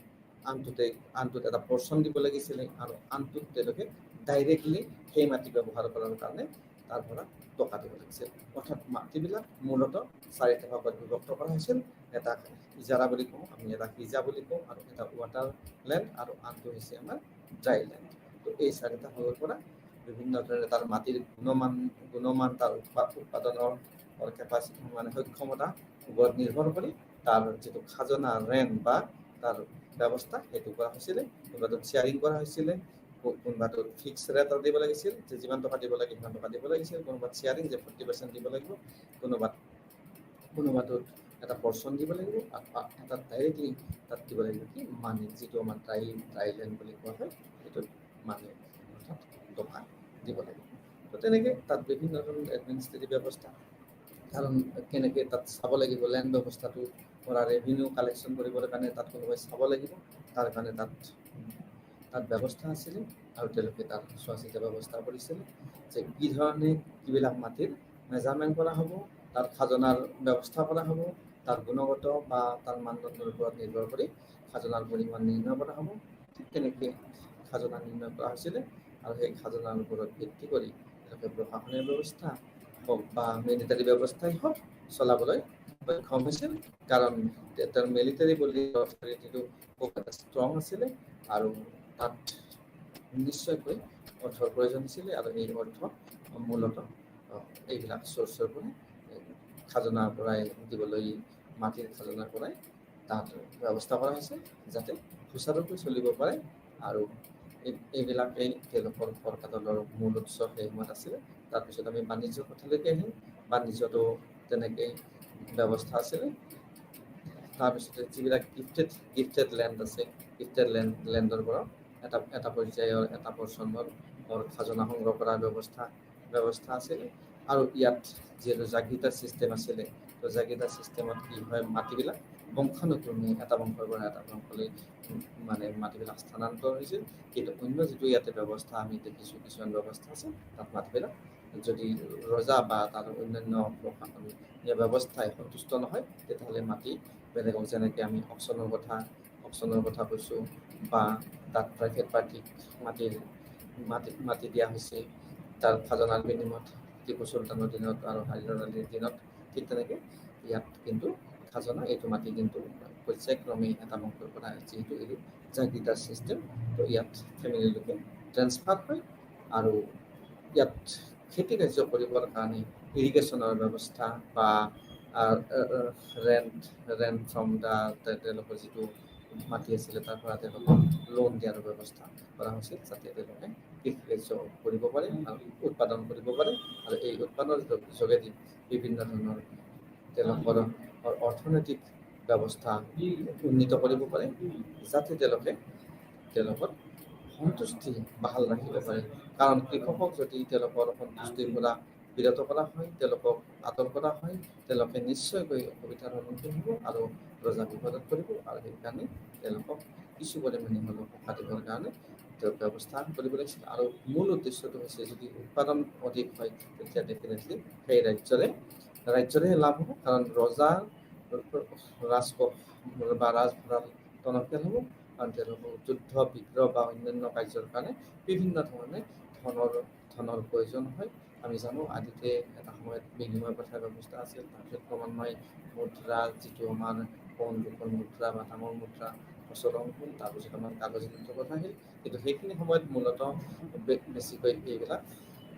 আনটোত এটা পৰ্চন দিব লাগিছিলে, আৰু আনটোত তেওঁলোকে ডাইৰেক্টলি সেই মাটি ব্যৱহাৰ কৰাৰ কাৰণে তাৰ পৰা টকা দিব লাগিছিল। অৰ্থাৎ মাটিবিলাক মূলতঃ 4টা ভাগত বিভক্ত কৰা হৈছিল। এটা ইজাৰা বুলি কওঁ আমি, এটা হিজা বুলি কওঁ, আৰু এটা ৱাটাৰ লেণ্ড, আৰু আনটো হৈছে আমাৰ ড্ৰাই লেণ্ড। তো এই 4টা ভাগৰ পৰা বিভিন্ন ধৰণে তাৰ মাটিৰ গুণমান তাৰ উৎপাদনৰ কেপাচিটি মানে সক্ষমতা ওপৰত নিৰ্ভৰ কৰি তাৰ যিটো খাজনা ৰেণ্ট বা তাৰ ব্যৱস্থা সেইটো কৰা হৈছিলে। কোনোবাটোত শ্বেয়াৰিং কৰা হৈছিলে, কোনোবাটোত ফিক্স ৰেট দিব লাগিছিল, যে যিমান টকা দিব লাগে সিমান টকা দিব লাগিছিল, কোনোবাত শ্বেয়াৰিং যে 40% দিব লাগিব, কোনোবাটোত এটা পৰ্চন দিব লাগিব, এটা ডাইৰেক্টলি তাত দিব লাগিব কি মানি, যিটো আমাৰ ড্ৰাই লেণ্ড বুলি কোৱা হয়, সেইটোত মানি অৰ্থাৎ টকা দিব লাগিব। তো তেনেকৈ তাত বিভিন্ন ধৰণৰ এডমিনিষ্ট্ৰেটিভ ব্যৱস্থা, কাৰণ কেনেকৈ তাত চাব লাগিব লেণ্ড ব্যৱস্থাটো পৰা ৰেভিনিউ কালেকশ্যন কৰিবৰ কাৰণে তাত কোনোবাই চাব লাগিব, তাৰ কাৰণে তাত ব্যৱস্থা আছিলে, আৰু তেওঁলোকে তাত চোৱা চিতা ব্যৱস্থা কৰিছিলে যে কি ধৰণে কিবিলাক মাটিৰ মেজাৰমেণ্ট কৰা হ'ব, তাৰ খাজনাৰ ব্যৱস্থা কৰা হ'ব, তাৰ গুণগত বা তাৰ মানদণ্ডৰ ওপৰত নিৰ্ভৰ কৰি খাজনাৰ পৰিমাণ নিৰ্ণয় কৰা হ'ব। ঠিক তেনেকৈ খাজনা নিৰ্ণয় কৰা হৈছিলে, আৰু সেই খাজনাৰ ওপৰত ভিত্তি কৰি তেওঁলোকে প্ৰশাসনীয় ব্যৱস্থা হওক বা মিলিটাৰী ব্যৱস্থাই হওক চলাবলৈ সক্ষম হৈছিল, কাৰণ তেওঁৰ মিলিটাৰী বুলি অথৰিটিটো খুব এটা ষ্ট্ৰং আছিলে, আৰু তাত নিশ্চয়কৈ অৰ্থৰ প্ৰয়োজন হৈছিলে, আৰু এই অৰ্থ মূলতঃ এইবিলাক চ'ৰ্চৰ পৰা খাজনাৰ পৰাই দিবলৈ, মাটিৰ খাজনাৰ পৰাই তাত ব্যৱস্থা কৰা হৈছে, যাতে সুচাৰুৰূপে চলিব পাৰে। আৰু এইবিলাকেই তেওঁলোকৰ ফৰকাটলৰ মূল উৎস সেই সময়ত আছিলে। তাৰপিছত আমি বাণিজ্যৰ কথালৈকে আহিম। বাণিজ্যটো তেনেকৈ ব্যৱস্থা আছিলে। তাৰপিছতে যিবিলাক গিফটেড লেণ্ড আছে, গিফটেড লেণ্ডৰ পৰা এটা পৰ্যায়ৰ এটা পৰ্চনৰ খাজনা সংগ্ৰহ কৰাৰ ব্যৱস্থা আছিলে। আৰু ইয়াত যিহেতু জাগিতাৰ ছিষ্টেম আছিলে, তো জাগিতাৰ ছিষ্টেমত কি হয়, মাটিবিলাক বংশানুক্ৰমে এটা বংশৰ পৰা এটা বংশলৈ মানে মাটিবিলাক স্থানান্তৰ হৈছিল। কিন্তু অন্য যিটো ইয়াতে ব্যৱস্থা আমি দেখিছোঁ, কিছুমান ব্যৱস্থা আছে, তাত মাটিবিলাক যদি ৰজা বা তাৰ অন্যান্য প্ৰশাসনীয় ব্যৱস্থাই সন্তুষ্ট নহয়, তেতিয়াহ'লে মাটি বেলেগক, যেনেকৈ আমি অপচনৰ কথা কৈছোঁ, বা তাত প্ৰাইভেট পাৰ্টিক মাটি দিয়া হৈছে তাৰ খাজনাৰ বিনিময়ত, টিপু চুলতানৰ দিনত আৰু হায়দৰ আলীৰ দিনত। ঠিক তেনেকৈ ইয়াত কিন্তু খাজনা, এইটো মাটি কিন্তু পৰ্যায়ক্ৰমে এটা বংশৰ পৰা, যিহেতু এই জাগিতাৰ ছিষ্টেম, তো ইয়াত ফেমিলিলৈকে ট্ৰেন্সফাৰ হয়। আৰু ইয়াত খেতি কাৰ্য কৰিবৰ কাৰণে ইৰিগেশ্যনৰ ব্যৱস্থা বা ৰেণ্ট ফ্ৰম তেওঁলোকৰ যিটো মাটি আছিলে তাৰ পৰা তেওঁলোকক লোন দিয়াৰ ব্যৱস্থা কৰা হৈছিল, যাতে তেওঁলোকে কৃষি কাৰ্য কৰিব পাৰে আৰু উৎপাদন কৰিব পাৰে। আৰু এই উৎপাদনৰ যোগেদি বিভিন্ন ধৰণৰ তেওঁলোকৰ অৰ্থনৈতিক ব্যৱস্থা উন্নীত কৰিব পাৰে, যাতে তেওঁলোকৰ সন্তুষ্টি বাহাল ৰাখিব পাৰে। কাৰণ কৃষকক যদি তেওঁলোকৰ সন্তুষ্টিৰ পৰা বিৰত কৰা হয়, তেওঁলোকক আঁতৰ কৰা হয়, তেওঁলোকে নিশ্চয়কৈ অসুবিধাৰ সন্মুখীন হ'ব আৰু ৰজা বিপদত পৰিব। আৰু সেইকাৰণে তেওঁলোকক কিছু পৰিমাণে হ'লেও সকাহ দিবৰ কাৰণে তেওঁ ব্যৱস্থা কৰিব লাগিছিল। আৰু মূল উদ্দেশ্যটো হৈছে, যদি উৎপাদন অধিক হয়, তেতিয়া ডেফিনেটলি সেই ৰাজ্যৰে লাভ হ'ব, কাৰণ ৰজাৰ ৰাজকোষ বা ৰাজভঁৰাল টনকিয়াল হ'ব। কাৰণ তেওঁলোকৰ যুদ্ধ বিগ্ৰহ বা অন্যান্য কাৰ্যৰ কাৰণে বিভিন্ন ধৰণে ধনৰ প্ৰয়োজন হয়। আমি জানো আদিতে এটা সময়ত বিনিময় প্ৰথাৰ ব্যৱস্থা আছিল, তাৰপিছত ক্ৰমান্বয়ে মুদ্ৰা, যিটো আমাৰ সোণ ৰূপৰ মুদ্ৰা বা তামৰ মুদ্ৰা প্ৰচলন হ'ল, তাৰপিছত আমাৰ কাগজ মুদ্ৰা প্ৰথা আহিল। কিন্তু সেইখিনি সময়ত মূলতঃ বেছিকৈ এইবিলাক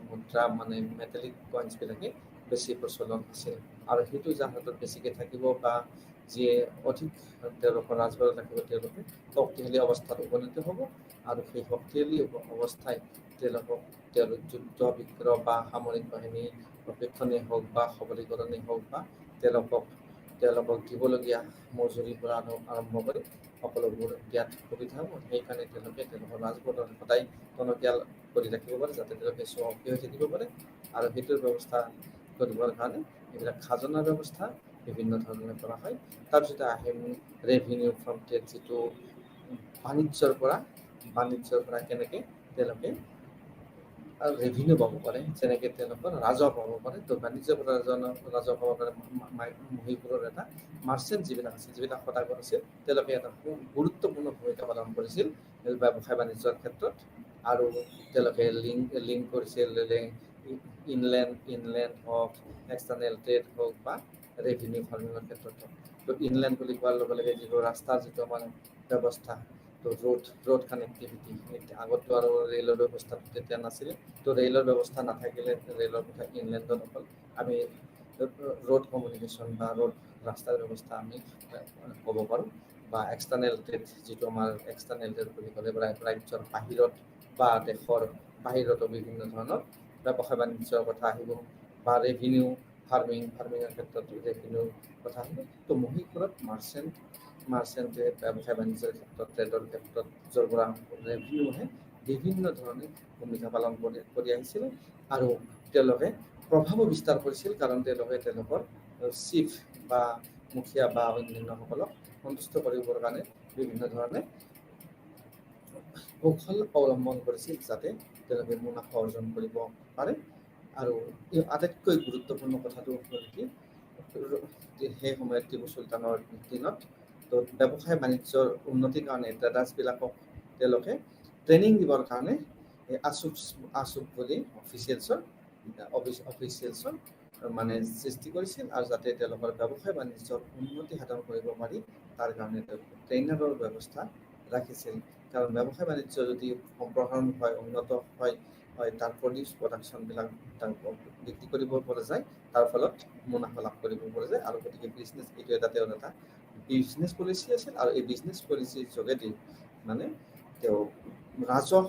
মুদ্ৰা মানে মেটেলিক কইন্সবিলাকে বেছি প্ৰচলন আছিল। আৰু সেইটো যাৰ হাতত বেছিকৈ থাকিব বা যিয়ে অধিক তেওঁলোকৰ ৰাজভাৰত ৰাখিব, তেওঁলোকে শক্তিশালী অৱস্থাত উপনীত হ'ব। আৰু সেই শক্তিশালী অৱস্থাই তেওঁলোক যুদ্ধ বিগ্ৰহ বা সামৰিক বাহিনী প্ৰশিক্ষণেই হওক বা সবলীকৰণেই হওক বা তেওঁলোকক দিবলগীয়া মজুৰিৰ পৰা আৰম্ভ কৰি সকলোবোৰ দিয়াত সুবিধা হ'ব। সেইকাৰণে তেওঁলোকৰ ৰাজপথত সদায় টনকিয়াল কৰি ৰাখিব পাৰে, যাতে তেওঁলোকে চহকী হৈ থাকিব পাৰে। আৰু সেইটোৰ ব্যৱস্থা কৰিবৰ কাৰণে এইবিলাক খাজনাৰ ব্যৱস্থা বিভিন্ন ধৰণে কৰা হয়। তাৰপিছতে আহিম ৰেভিনিউ ফ্ৰম ট্ৰেড, যিটো বাণিজ্যৰ পৰা কেনেকৈ তেওঁলোকে ৰেভিনিউ পাব পাৰে, যেনেকৈ তেওঁলোকৰ ৰাজহ পাব পাৰে। তো বাণিজ্যৰ পৰা ৰাজহ পাব পাৰে। মহীশূৰৰ এটা মাৰ্চেণ্ট যিবিলাক সদাগৰ আছিল, তেওঁলোকে এটা গুৰুত্বপূৰ্ণ ভূমিকা পালন কৰিছিল ব্যৱসায় বাণিজ্যৰ ক্ষেত্ৰত। আৰু তেওঁলোকে লিংক কৰিছিল ইনলেণ্ড হওক, এক্সটাৰ্নেল ট্ৰেড হওক বা ৰেভিনিউ ফাৰ্মিঙৰ ক্ষেত্ৰত হওক। তো ইনলেণ্ড বুলি কোৱাৰ লগে লগে যিটো ৰাস্তাৰ যিটো আমাৰ ব্যৱস্থা, তো ৰোড কানেক্টিভিটি, আগতো আৰু ৰেলৰ ব্যৱস্থা তেতিয়া নাছিলে। তো ৰেলৰ ব্যৱস্থা নাথাকিলে ৰেলৰ কথা ইনলেণ্ডত অকল আমি ৰোড কমিউনিকেশ্যন বা ৰাস্তাৰ ব্যৱস্থা আমি ক'ব পাৰোঁ। বা এক্সটাৰ্নেল ট্ৰেড, যিটো আমাৰ এক্সটাৰ্নেল ট্ৰেড বুলি ক'লে ৰাজ্যৰ বাহিৰত বা দেশৰ বাহিৰতো বিভিন্ন ধৰণৰ ব্যৱসায় বাণিজ্যৰ কথা আহিব। বা ৰেভিনিউ ফাৰ্মিঙৰ ক্ষেত্ৰত ৰেভিনিউৰ কথা আহিব। তো মহীশূৰত মাৰ্চেণ্টে ব্যৱসায় বাণিজ্যৰ ক্ষেত্ৰত, ট্ৰেডৰ ক্ষেত্ৰত য'ৰ পৰা ৰেভিনিউ আহে, বিভিন্ন ধৰণে ভূমিকা পালন কৰি আহিছিল। আৰু তেওঁলোকে প্ৰভাৱো বিস্তাৰ কৰিছিল, কাৰণ তেওঁলোকৰ চিফ বা মুখীয়া বা অন্যান্যসকলক সন্তুষ্ট কৰিবৰ কাৰণে বিভিন্ন ধৰণে কৌশল অৱলম্বন কৰিছিল, যাতে তেওঁলোকে মুনাফা অৰ্জন কৰিব পাৰে। আৰু এই আটাইতকৈ গুৰুত্বপূৰ্ণ কথাটো হ'ল কি, সেই সময়ত টিপু চুলতানৰ দিনত তো ব্যৱসায় বাণিজ্যৰ উন্নতিৰ কাৰণে ট্ৰেডাৰ্ছবিলাকক তেওঁলোকে ট্ৰেইনিং দিবৰ কাৰণে আছুপ বুলি অফিচিয়েলছৰ মানে সৃষ্টি কৰিছিল। আৰু যাতে তেওঁলোকৰ ব্যৱসায় বাণিজ্যৰ উন্নতি সাধন কৰিব পাৰি, তাৰ কাৰণে তেওঁলোকে ট্ৰেইনাৰৰ ব্যৱস্থা ৰাখিছিল। কাৰণ ব্যৱসায় বাণিজ্য যদি সম্প্ৰসাৰণ হয়, উন্নত হয়, তাৰ প্ৰডাকশ্যনবিলাক বিক্ৰী কৰিব পৰা যায়, তাৰ ফলত মুনাফা লাভ কৰিব পৰা যায়। আৰু গতিকে এইটো তেওঁৰ এটা বিজনেছ পলিচি আছিল। আৰু এই বিজনেছ পলিচিৰ যোগেদি মানে তেওঁ ৰাজহ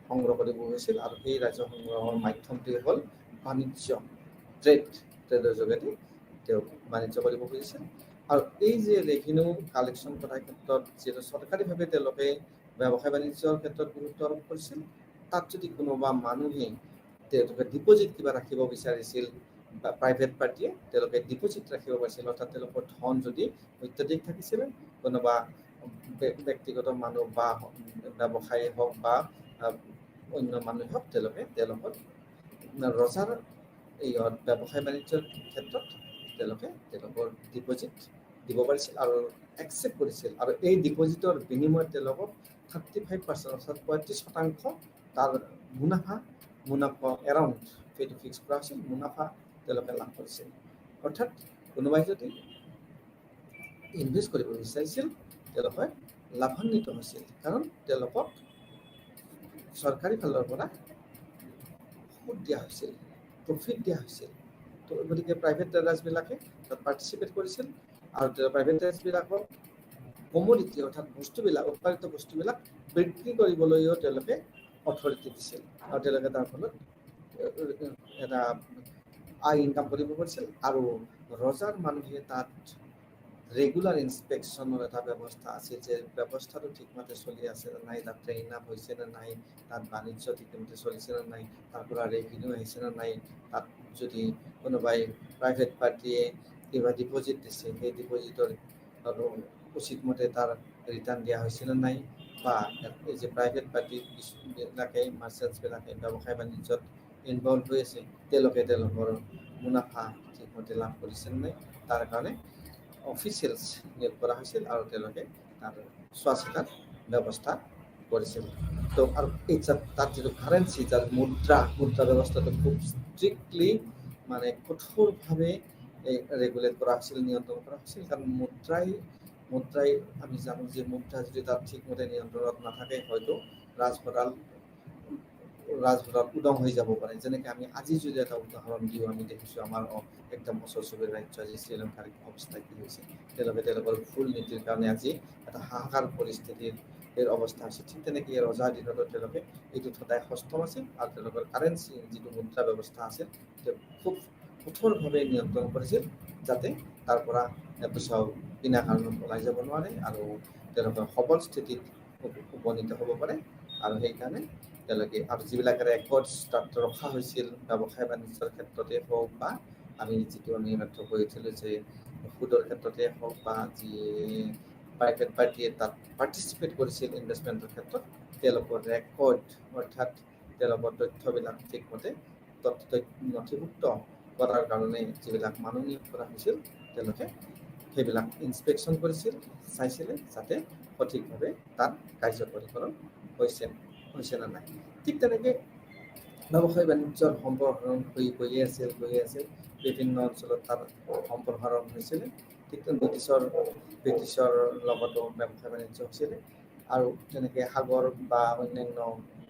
সংগ্ৰহ কৰিব হৈছিল। আৰু সেই ৰাজহ সংগ্ৰহৰ মাধ্যমটোৱে হ'ল বাণিজ্য ট্ৰেডৰ যোগেদি তেওঁ বাণিজ্য কৰিব খুজিছিল। আৰু এই যে ৰেভিনিউ কালেকশ্যন কৰাৰ ক্ষেত্ৰত যিহেতু চৰকাৰীভাৱে তেওঁলোকে ব্যৱসায় বাণিজ্যৰ ক্ষেত্ৰত গুৰুত্ব আৰোপ কৰিছিল, তাত যদি কোনোবা মানুহে তেওঁলোকে ডিপজিট কিবা ৰাখিব বিচাৰিছিল বা প্ৰাইভেট পাৰ্টিয়ে তেওঁলোকে ডিপজিট ৰাখিব পাৰিছিল, অৰ্থাৎ তেওঁলোকৰ ধন যদি অত্যাধিক থাকিছিলে, কোনোবা ব্যক্তিগত মানুহ বা ব্যৱসায়ী হওক বা অন্য মানুহ হওক, তেওঁলোকৰ ৰজাৰ এই ব্যৱসায় বাণিজ্যৰ ক্ষেত্ৰত তেওঁলোকৰ ডিপজিট দিব পাৰিছিল আৰু একচেপ্ট কৰিছিল। আৰু এই ডিপজিটৰ বিনিময়ত তেওঁলোকক 35% অৰ্থাৎ 35% তাৰ মুনাফা এৰাউণ্ড সেইটো ফিক্স কৰা হৈছিল, মুনাফা তেওঁলোকে লাভ কৰিছিল। অৰ্থাৎ কোনোবাই যদি ইনভেষ্ট কৰিব বিচাৰিছিল তেওঁলোকে লাভান্বিত হৈছিল, কাৰণ তেওঁলোকক চৰকাৰী ফালৰ পৰা সুদ দিয়া হৈছিল, প্ৰফিট দিয়া হৈছিল। তো গতিকে প্ৰাইভেট ট্ৰেডাৰ্ছবিলাকে তাত পাৰ্টিচিপেট কৰিছিল আৰু প্ৰাইভেট ট্ৰেডাৰ্ছবিলাকক কমোডিটি অৰ্থাৎ বস্তুবিলাক, উৎপাদিত বস্তুবিলাক বিক্ৰী কৰিবলৈও তেওঁলোকে অথৰিটি দিছিল আৰু তেওঁলোকে তাৰ ফলত এটা আয় ইনকাম কৰিব পাৰিছিল। আৰু ৰজাৰ মানুহে তাত ৰেগুলাৰ ইনস্পেকশ্যনৰ এটা ব্যৱস্থা আছিল, যে ব্যৱস্থাটো ঠিকমতে চলি আছে নে নাই, তাত ট্ৰেইন আপ হৈছে নে নাই, তাত বাণিজ্য ঠিকমতে চলিছে নে নাই, তাৰ পৰা ৰেভিনিউ আহিছে নে নাই, তাত যদি কোনোবাই প্ৰাইভেট পাৰ্টিয়ে কিবা ডিপজিট দিছে সেই ডিপজিটৰ উচিতমতে তাৰ ৰিটাৰ্ণ দিয়া হৈছে নে নাই, বা এই যে প্ৰাইভেট পাৰ্টিবিলাকে মাৰ্চেণ্টছবিলাকে ব্যৱসায় বাণিজ্যত ইনভলভ হৈ আছে তেওঁলোকে তেওঁলোকৰ মুনাফা ঠিকমতে লাভ কৰিছে নে নাই, তাৰ কাৰণে অফিচিয়েলছ নিয়োগ কৰা হৈছিল আৰু তেওঁলোকে তাৰ চোৱা চিতাৰ ব্যৱস্থা কৰিছিল। তো আৰু এই তাত যিটো কাৰেঞ্চি, যাৰ মুদ্ৰা ব্যৱস্থাটো খুব ষ্ট্ৰিক্টলি মানে কঠোৰভাৱে ৰেগুলেট কৰা হৈছিল, নিয়ন্ত্ৰণ কৰা হৈছিল। কাৰণ মুদ্ৰাই আমি জানো যে মুদ্ৰা যদি তাত ঠিকমতে নিয়ন্ত্ৰণত নাথাকে হয়তো ৰাজভঁৰাল উদং হৈ যাব পাৰে। যেনেকৈ আমি আজি যদি এটা উদাহৰণ দিওঁ, আমি দেখিছোঁ আমাৰ একদম ওচৰ চুবুৰীয়া ৰাজ্য আজি শ্ৰীলংকাৰ অৱস্থা কি হৈছে। তেওঁলোকৰ ভুল নীতিৰ কাৰণে আজি এটা হাহাকাৰ পৰিস্থিতিৰ অৱস্থা হৈছে। ঠিক তেনেকৈ ৰজাৰ দিনতো তেওঁলোকে এইটোত সদায় সষ্টম আছিল আৰু তেওঁলোকৰ কাৰেঞ্চি যিটো মুদ্ৰা ব্যৱস্থা আছিল তেওঁ খুব কঠোৰভাৱে নিয়ন্ত্ৰণ কৰিছিল, যাতে তাৰ পৰা এপইচাও বিনা কাৰণত ওলাই যাব নোৱাৰে আৰু তেওঁলোকৰ সবল স্থিতিত উপনীত হ'ব পাৰে। আৰু সেইকাৰণে তেওঁলোকে আৰু যিবিলাক ৰেকৰ্ডছ তাত ৰখা হৈছিল ব্যৱসায় বাণিজ্যৰ ক্ষেত্ৰতে হওক বা আমি মাত্ৰ কৈছিলোঁ যে সুদৰ ক্ষেত্ৰতে হওক বা যি প্ৰাইভেট পাৰ্টিয়ে তাত পাৰ্টিচিপেট কৰিছিল ইনভেষ্টমেণ্টৰ ক্ষেত্ৰত, তেওঁলোকৰ ৰেকৰ্ড অৰ্থাৎ তেওঁলোকৰ তথ্যবিলাক ঠিকমতে নথিভুক্ত কৰাৰ কাৰণে যিবিলাক মানুহ নিয়োগ কৰা হৈছিল তেওঁলোকে সেইবিলাক ইনস্পেকশ্যন কৰিছিল, চাইছিলে যাতে সঠিকভাৱে তাত কাৰ্যকৰীকৰণ হৈছে নে নাই। ঠিক তেনেকৈ ব্যৱসায় বাণিজ্যৰ সম্প্ৰসাৰণ গৈয়ে আছিল। বিভিন্ন অঞ্চলত তাৰ সম্প্ৰসাৰণ হৈছিলে। ঠিক ব্ৰিটিছৰ লগতো ব্যৱসায় বাণিজ্য হৈছিলে আৰু তেনেকৈ সাগৰ বা অন্যান্য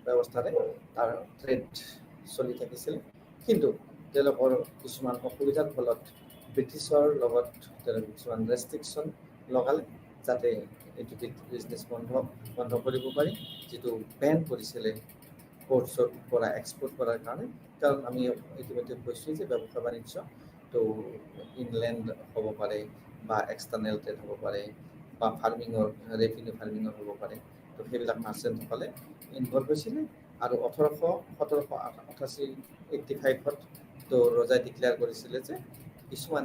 ব্যৱস্থাৰে তাৰ ট্ৰেড চলি থাকিছিলে। কিন্তু তেওঁলোকৰ কিছুমান অসুবিধাৰ ফলত ব্ৰিটিছৰ লগত তেওঁলোকে কিছুমান ৰেষ্ট্ৰিকশ্যন লগালে, যাতে এইটো বিজনেছ বন্ধ কৰিব পাৰি, যিটো বেন কৰিছিলে পৰ্টছৰ পৰা এক্সপৰ্ট কৰাৰ কাৰণে। কাৰণ আমি ইতিমধ্যে কৈছোঁ যে ব্যৱসায় বাণিজ্য তো ইনলেণ্ড হ'ব পাৰে বা এক্সটাৰ্নেল ট্ৰেড হ'ব পাৰে বা ৰেভিনিউ ফাৰ্মিঙৰ হ'ব পাৰে। তো সেইবিলাক মাৰ্চেণ্টসকলে ইনভলভ হৈছিলে আৰু 1885 তো ৰজাই ডিক্লেয়াৰ কৰিছিলে যে কিছুমান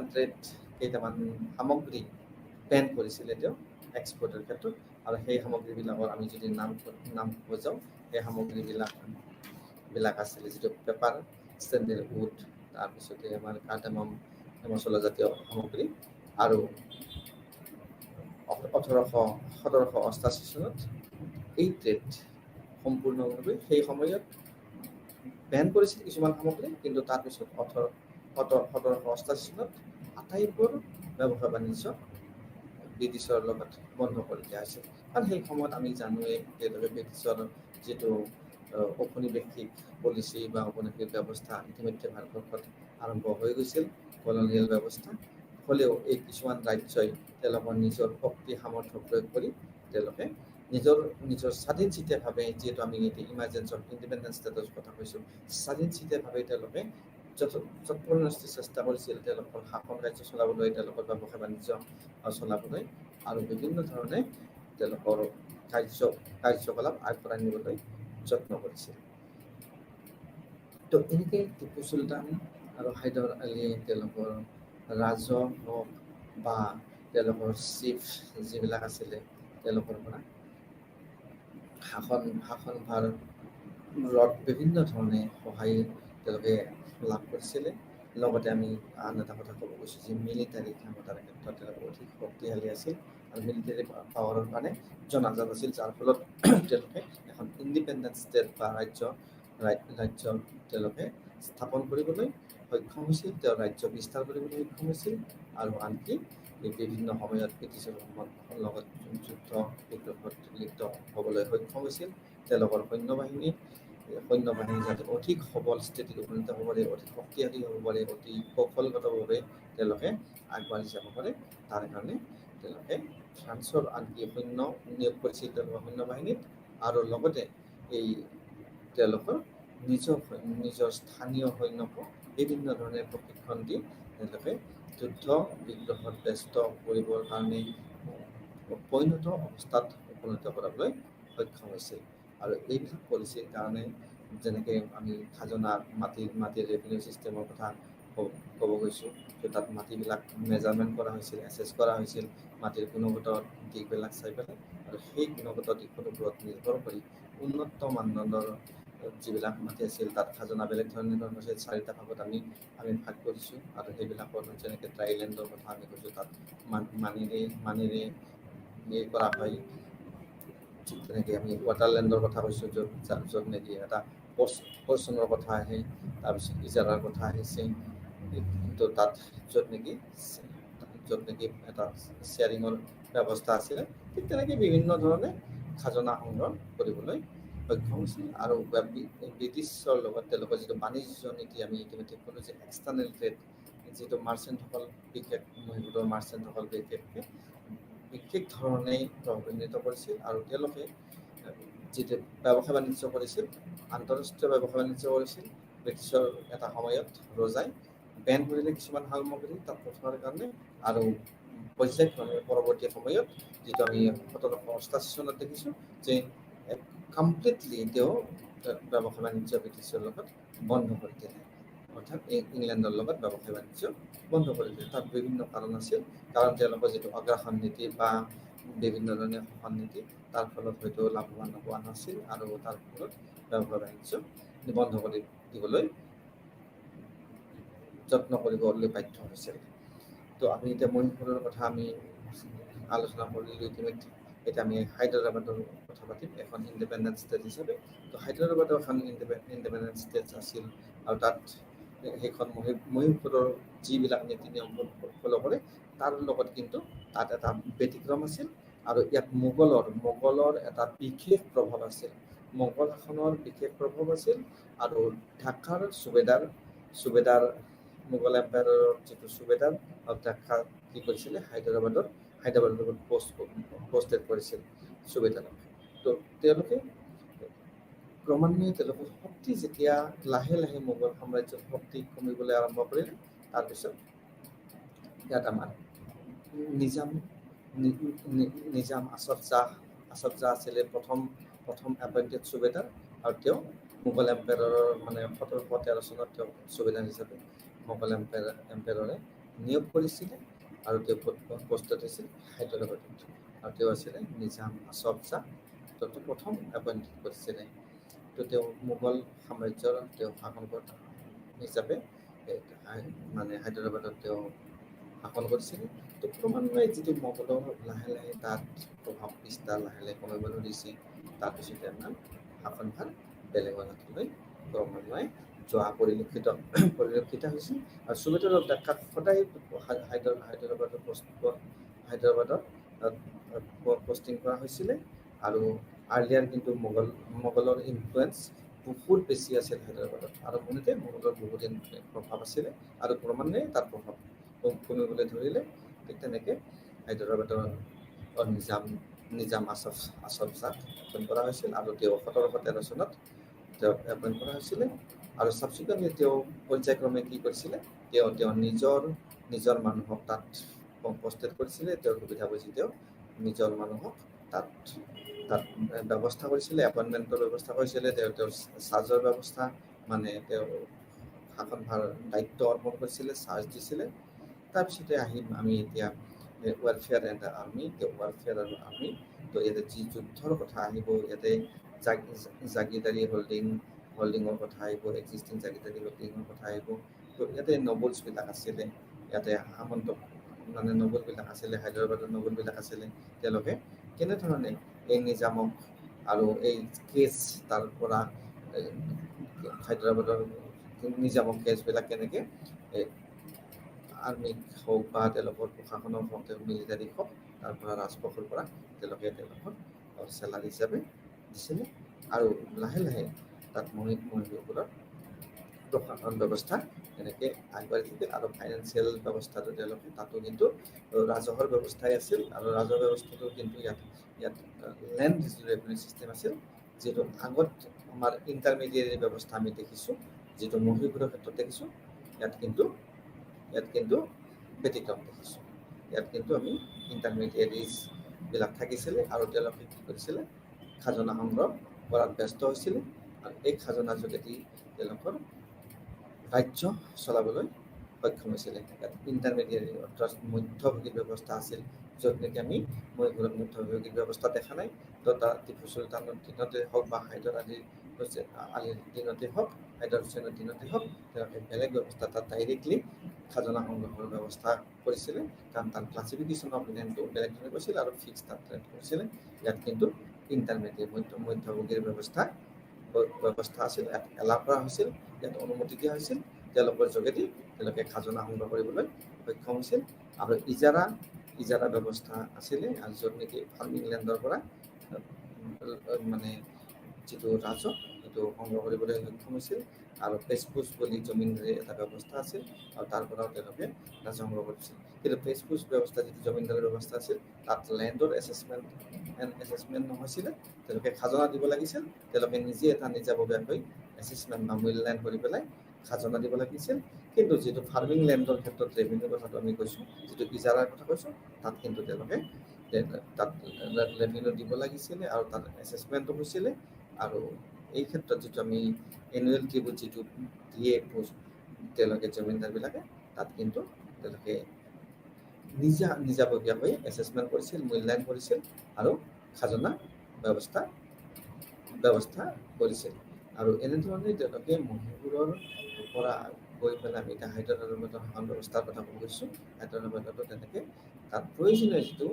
কেইটামান সামগ্ৰী বেন কৰিছিলে তেওঁ এক্সপৰ্টৰ ক্ষেত্ৰত। আৰু সেই সামগ্ৰীবিলাকৰ আমি যদি নাম বুজাওঁ, সেই সামগ্ৰীবিলাক আছিলে যিটো পেপাৰ, চেণ্ডেলউড, তাৰপিছতে আমাৰ কাৰ্ডামম মছলাজাতীয় সামগ্ৰী। আৰু 1788 চনত এই ট্ৰেড সম্পূৰ্ণভাৱে সেই সময়ত বেন কৰিছিল কিছুমান সামগ্ৰী, কিন্তু তাৰপিছত 1788 চনত আটাইবোৰ ব্যৱসায় বাণিজ্য ব্ৰিটিছৰ লগত বন্ধ কৰি দিয়া হৈছিল। কাৰণ সেই সময়ত আমি জানোৱেই তেওঁলোকে ব্ৰিটিছৰ যিটো ঔপনিৱেশিক পলিচি বা ঔপনিৱেশিক ব্যৱস্থা ইতিমধ্যে ভাৰতবৰ্ষত আৰম্ভ হৈ গৈছিল, কলনিয়েল ব্যৱস্থা। হ'লেও এই কিছুমান ৰাজ্যই তেওঁলোকৰ নিজৰ শক্তি সামৰ্থ্য প্ৰয়োগ কৰি তেওঁলোকে নিজৰ স্বাধীনচিতীয়াভাৱে, যিহেতু আমি ইমাৰ্জেঞ্চ অফ ইণ্ডিপেণ্ডেঞ্চ ষ্টেটৰ কথা কৈছোঁ, স্বাধীনচিতীয়াভাৱে তেওঁলোকে যৎপৰোনাস্তি চেষ্টা কৰিছিল তেওঁলোকৰ শাসন কাৰ্য চলাবলৈ, তেওঁলোকৰ ব্যৱসায় বাণিজ্য চলাবলৈ আৰু বিভিন্ন ধৰণে তেওঁলোকৰ কাৰ্যকলাপ আগবঢ়াই নিবলৈ যত্ন কৰিছিল। তো এনেকৈ টিপু চুলতান আৰু হাইদৰ আলীয়ে তেওঁলোকৰ ৰাজহ হওক বা তেওঁলোকৰ চিফ যিবিলাক আছিলে তেওঁলোকৰ পৰা শাসনভাৰত বিভিন্ন ধৰণে সহায় তেওঁলোকে লাভ কৰিছিলে। লগতে আমি আন এটা কথা ক'ব গৈছোঁ যে মিলিটাৰী ক্ষমতাৰ ক্ষেত্ৰত তেওঁলোকে অধিক শক্তিশালী আছিল আৰু মিলিটাৰী পাৱাৰৰ কাৰণে জনাজাত আছিল, যাৰ ফলত তেওঁলোকে এখন ইণ্ডিপেণ্ডেণ্ট ষ্টেট বা ৰাজ্য তেওঁলোকে স্থাপন কৰিবলৈ সক্ষম হৈছিল, তেওঁ ৰাজ্য বিস্তাৰ কৰিবলৈ সক্ষম হৈছিল আৰু আনকি বিভিন্ন সময়ত ব্ৰিটিছৰ লগত যুদ্ধ বিগ্ৰহত লিপ্ত হ'বলৈ সক্ষম হৈছিল। তেওঁলোকৰ সৈন্যবাহিনী যাতে অধিক সবল স্থিতিত উপনীত হ'ব পাৰে, অধিক শক্তিশালী হ'ব পাৰে, অতি কৌশলগতভাৱে তেওঁলোকে আগবাঢ়ি যাব পাৰে, তাৰ কাৰণে তেওঁলোকে ফ্ৰান্সৰ আনকি সৈন্য নিয়োগ কৰিছিল তেওঁলোকৰ সৈন্যবাহিনীত আৰু লগতে এই তেওঁলোকৰ নিজৰ স্থানীয় সৈন্যকো বিভিন্ন ধৰণে প্ৰশিক্ষণ দি তেওঁলোকে যুদ্ধ বিগ্ৰহত ব্যস্ত কৰিবৰ কাৰণে পৰিণত অৱস্থাত উপনীত কৰাবলৈ সক্ষম হৈছিল। আৰু এইবিলাক পলিচিৰ কাৰণে যেনেকৈ আমি খাজনা মাটিৰ ৰেভিনিউ ছিষ্টেমৰ কথা ক'ব গৈছোঁ, তাত মাটিবিলাক মেজাৰমেণ্ট কৰা হৈছিল, এছেছ কৰা হৈছিল, মাটিৰ গুণগত দিশবিলাক চাই পেলাই আৰু সেই গুণগত দিশৰ ওপৰত নিৰ্ভৰ কৰি উন্নত মানদণ্ডৰ যিবিলাক মাটি আছিল তাত খাজনা বেলেগ ধৰণে নিৰ্ধাৰণ কৰিছিল। 4টা ভাগত আমি ভাগ কৰিছোঁ আৰু সেইবিলাকৰ যেনেকৈ ড্ৰাইলেণ্ডৰ কথা আমি কৈছোঁ, তাত মানিৰে কৰা হয়। ঠিক তেনেকৈ আমি ৱাটাৰলেণ্ডৰ কথা কৈছোঁ, য'ত নেকি এটা পৰ্চনৰ কথা আহে, তাৰপিছত ইজাৰাৰ কথা আহিছে, কিন্তু তাত য'ত নেকি এটা শ্বেয়াৰিঙৰ ব্যৱস্থা আছিলে। ঠিক তেনেকৈ বিভিন্ন ধৰণে খাজনা সংগ্ৰহ কৰিবলৈ সক্ষম হৈছিল আৰু ব্ৰিটিছৰ লগত তেওঁলোকৰ যিটো বাণিজ্য নীতি আমি ইতিমধ্যে ক'লোঁ যে এক্সটাৰ্নেল ট্ৰেড, যিটো মাৰ্চেণ্টসকল মহিপুৰৰ মাৰ্চেণ্টসকল বিশেষ ধৰণে প্ৰভাৱান্বিত কৰিছিল আৰু তেওঁলোকে যিটো ব্যৱসায় বাণিজ্য কৰিছিল, আন্তঃৰাষ্ট্ৰীয় ব্যৱসায় বাণিজ্য কৰিছিল। ব্ৰিটিছৰ এটা সময়ত ৰজাই বেন কৰিলে কিছুমান সামগ্ৰী তাত পঠোৱাৰ কাৰণে আৰু পৰ্যায়ক্ৰমে পৰৱৰ্তী সময়ত যিটো আমি 1788 চনত দেখিছোঁ যে কমপ্লিটলি তেওঁ ব্যৱসায় বাণিজ্য ব্ৰিটিছৰ লগত বন্ধ কৰি দিলে, অৰ্থাৎ ইংলেণ্ডৰ লগত ব্যৱসায় বাণিজ্য বন্ধ কৰি দিলে। তাত বিভিন্ন কাৰণ আছিল, কাৰণ তেওঁলোকৰ যিটো অগ্ৰাসন নীতি বা বিভিন্ন ধৰণে শোষণ নীতি, তাৰ ফলত হয়তো লাভৱান হোৱা নাছিল আৰু তাৰ ফলত ব্যৱসায় বাণিজ্য বন্ধ কৰি দিবলৈ যত্ন কৰিবলৈ বাধ্য হৈছিল। তো আমি এতিয়া মণিপুৰৰ কথা আমি আলোচনা কৰিলোঁ ইতিমধ্যে। এতিয়া আমি হায়দৰাবাদৰ কথা পাতিম এখন ইণ্ডিপেণ্ডেণ্ট ষ্টেট হিচাপে। তো হায়দৰাবাদৰ এখন ইণ্ডিপেণ্ডেণ্ট ষ্টেট আছিল আৰু তাত সেইখন মহীশূৰৰ যিবিলাক নীতি নিয়ম ফ'ল' কৰে তাৰ লগত কিন্তু তাত এটা ব্যতিক্ৰম আছিল আৰু ইয়াত মোগলৰ এটা বিশেষ প্ৰভাৱ আছিল। মোগল শাসনৰ বিশেষ প্ৰভাৱ আছিল আৰু ঢাকাৰ সুবেদাৰ মোগল এম্পায়াৰৰ যিটো সুবেদাৰ ঢাকা কি কৰিছিলে হায়দৰাবাদৰ লগত পষ্টেড কৰিছিল সুবেদাৰক। তো তেওঁলোকে ক্ৰমান্বয়ে তেওঁলোকৰ শক্তি যেতিয়া লাহে লাহে মোগল সাম্ৰাজ্যৰ শক্তি কমিবলৈ আৰম্ভ কৰিলে, তাৰপিছত ইয়াত আমাৰ নিজাম আছফ জাহ আছিলে প্ৰথম এপইণ্টেড সুবেদাৰ আৰু তেওঁ মোগল এম্পায়াৰৰ 1713 চনত তেওঁ সুবেদাৰ হিচাপে মোগল এম্পায়াৰে নিয়োগ কৰিছিলে আৰু তেওঁ পষ্টেড হৈছিল হায়দৰাবাদত আৰু তেওঁ আছিলে নিজাম আছফ জাহ, তেওঁ প্ৰথম এপইণ্টেড কৰিছিলে। তো তেওঁ মোগল সাম্ৰাজ্যৰ তেওঁ শাসনকৰ্তা হিচাপে হায়দৰাবাদত তেওঁ শাসন কৰিছিল। তো ক্ৰমান্বয়ে যিটো মোগলৰ লাহে লাহে তাত প্ৰভাৱ বিস্তাৰ লাহে লাহে কমিব ধৰিছে, তাৰপিছতে আমাৰ শাসনভাৰ বেলেগ অঞ্চললৈ ক্ৰমান্বয়ে যোৱা পৰিলক্ষিত হৈছে। আৰু সুবেদাৰৰ ঢাকাত সদায় হায়দৰাবাদত পষ্টিং কৰা হৈছিলে আৰু আৰ্লিয়াৰ কিন্তু মোগলৰ ইনফ্লুৱেঞ্চ বহুত বেছি আছিল হায়দৰাবাদত আৰু মূলতে মোগলৰ বহুত প্ৰভাৱ আছিলে আৰু ক্ৰমান্বয়ে তাৰ প্ৰভাৱ কমিবলৈ ধৰিলে। ঠিক তেনেকৈ হায়দৰাবাদৰ নিজাম আছফ জাহ এপইণ্ট কৰা হৈছিল আৰু তেওঁ 1713 চনত তেওঁক এপইণ্ট কৰা হৈছিলে আৰু ছাবচিকুৱেণ্টলি তেওঁ পৰ্যায়ক্ৰমে কি কৰিছিলে, তেওঁ নিজৰ মানুহক তাত পষ্টেড কৰিছিলে। তেওঁৰ সুবিধা বুজি তেওঁ নিজৰ মানুহক তাত তাত ব্যৱস্থা কৰিছিলে, এপইণ্টমেণ্টৰ ব্যৱস্থা কৰিছিলে, তেওঁৰ চাৰ্জৰ ব্যৱস্থা, মানে তেওঁ শাসনভাৰ দায়িত্ব অৰ্পণ কৰিছিলে, চাৰ্জ দিছিলে। তাৰপিছতে আহিম আমি এতিয়া ৱেলফেয়াৰ এণ্ড আৰ্মি। ৱেলফেয়াৰ আৰু আৰ্মি, তো ইয়াতে যি যুদ্ধৰ কথা আহিব, ইয়াতে জাগিদাৰী হোল্ডিঙৰ কথা আহিব, এক্সিষ্টিং জাগিদাৰী হোল্ডিঙৰ কথা আহিব। তো ইয়াতে নবলছবিলাক আছিলে, ইয়াতে সামন্ত মানে নবলবিলাক আছিলে, হায়দৰাবাদৰ নবলবিলাক আছিলে। তেওঁলোকে কেনেধৰণে এই নিজামক আৰু এই কেছ তাৰ পৰা হায়দৰাবাদৰ নিজামক কেছবিলাক কেনেকৈ আৰ্মিক হওক বা তেওঁলোকৰ প্ৰশাসনক হওক, মিলিটাৰী হওক, তাৰ পৰা ৰাজপথৰ পৰা তেওঁলোকৰ চেলাৰী হিচাপে দিছিলে। আৰু লাহে লাহে তাত মহিলাসকলৰ প্ৰশাসন ব্যৱস্থা এনেকৈ আগবাঢ়ি থাকিল। আৰু ফাইনেন্সিয়েল ব্যৱস্থাটো তেওঁলোকে তাতো কিন্তু ৰাজহৰ ব্যৱস্থাই আছিল। আৰু ৰাজহ ব্যৱস্থাটো কিন্তু ইয়াত লেণ্ড ৰেভিনিউ চিষ্টেম আছিল, যিটো আগত আমাৰ ইণ্টাৰমিডিয়েৰী ব্যৱস্থা আমি দেখিছোঁ, যিটো মহিলাৰ ক্ষেত্ৰত দেখিছোঁ। ইয়াত কিন্তু ব্যতিক্ৰম দেখিছোঁ। ইয়াত কিন্তু আমি ইণ্টাৰমিডিয়েৰীবিলাক থাকিছিলে আৰু তেওঁলোকে কি কৰিছিলে, খাজনা সংগ্ৰহ কৰাত ব্যস্ত হৈছিলে। আৰু এই খাজনাৰ যোগেদি তেওঁলোকৰ ৰাজ্য চলাবলৈ সক্ষম হৈছিলে। ইয়াত ইণ্টাৰমিডিয়েৰী অৰ্থাৎ মধ্যভোগী ব্যৱস্থা আছিল, য'ত নেকি আমি মধ্যভোগী ব্যৱস্থা দেখা নাই। তো তাত টিপু চুলতানৰ দিনতে হওক বা হায়দৰ আলীৰ দিনতে হওক, হায়দৰ হুছেইনৰ দিনতে হওক, তেওঁলোকে বেলেগ ব্যৱস্থা তাত ডাইৰেক্টলি খাজনা সংগ্ৰহৰ ব্যৱস্থা কৰিছিলে। কাৰণ তাত ক্লাছিফিকেশ্যন অফ লেণ্ডটো বেলেগ ধৰণে কৰিছিল আৰু ফিক্স তাত ৰেট কৰিছিলে। ইয়াত কিন্তু ইণ্টাৰমিডিয়েট মধ্যভোগীৰ ব্যৱস্থা আছিল। ইয়াত এলাও কৰা হৈছিল, ইয়াত অনুমতি দিয়া হৈছিল। তেওঁলোকৰ যোগেদি তেওঁলোকে খাজনা সংগ্ৰহ কৰিবলৈ সক্ষম হৈছিল। আৰু ইজাৰা ব্যৱস্থা আছিলে, য'ত নেকি ফাৰ্মিং লেণ্ডৰ পৰা মানে যিটো ৰাজহ সেইটো সংগ্ৰহ কৰিবলৈ সক্ষম হৈছিল। আৰু পেচপুচ বুলি জমিনদাৰী এটা ব্যৱস্থা আছিল, আৰু তাৰ পৰাও তেওঁলোকে ৰাজহ সংগ্ৰহ কৰিছিল। কিন্তু পেচপুচ ব্যৱস্থা যিটো জমিনদাৰী ব্যৱস্থা আছিল, তাত লেণ্ডৰ এছেছমেণ্ট নহৈছিলে। তেওঁলোকে খাজনা দিব লাগিছিল, তেওঁলোকে নিজে এটা নিজাববীয়াকৈ এছেছমেণ্ট বা মূল্যায়ন কৰি পেলাই খাজনা দিব লাগিছিল। কিন্তু যিটো ফাৰ্মিং লেণ্ডৰ ক্ষেত্ৰত ৰেভিনিউ কথাটো আমি কৈছোঁ, যিটো ইজাৰাৰ কথা কৈছোঁ, তাত কিন্তু তেওঁলোকে তাত ৰেভিনিউ দিব লাগিছিলে আৰু তাত এছেছমেণ্টো হৈছিলে। আৰু এই ক্ষেত্ৰত যিটো আমি এনুৱেল ট্ৰিবিউট যিটো দিয়ে তেওঁলোকে জমিনদাৰবিলাকে, তাত কিন্তু তেওঁলোকে নিজাববীয়াকৈ এছেছমেণ্ট কৰিছিল, মূল্যায়ন কৰিছিল আৰু খাজনা ব্যৱস্থা কৰিছিল। আৰু এনেধৰণে তেওঁলোকে মহীশূৰৰ পৰা গৈ পেলাই আমি এতিয়া হায়দৰাবাদৰ শাসন ব্যৱস্থাৰ কথা কৈছোঁ। হায়দৰাবাদতো তেনেকৈ তাত প্ৰয়োজনীয় যিটো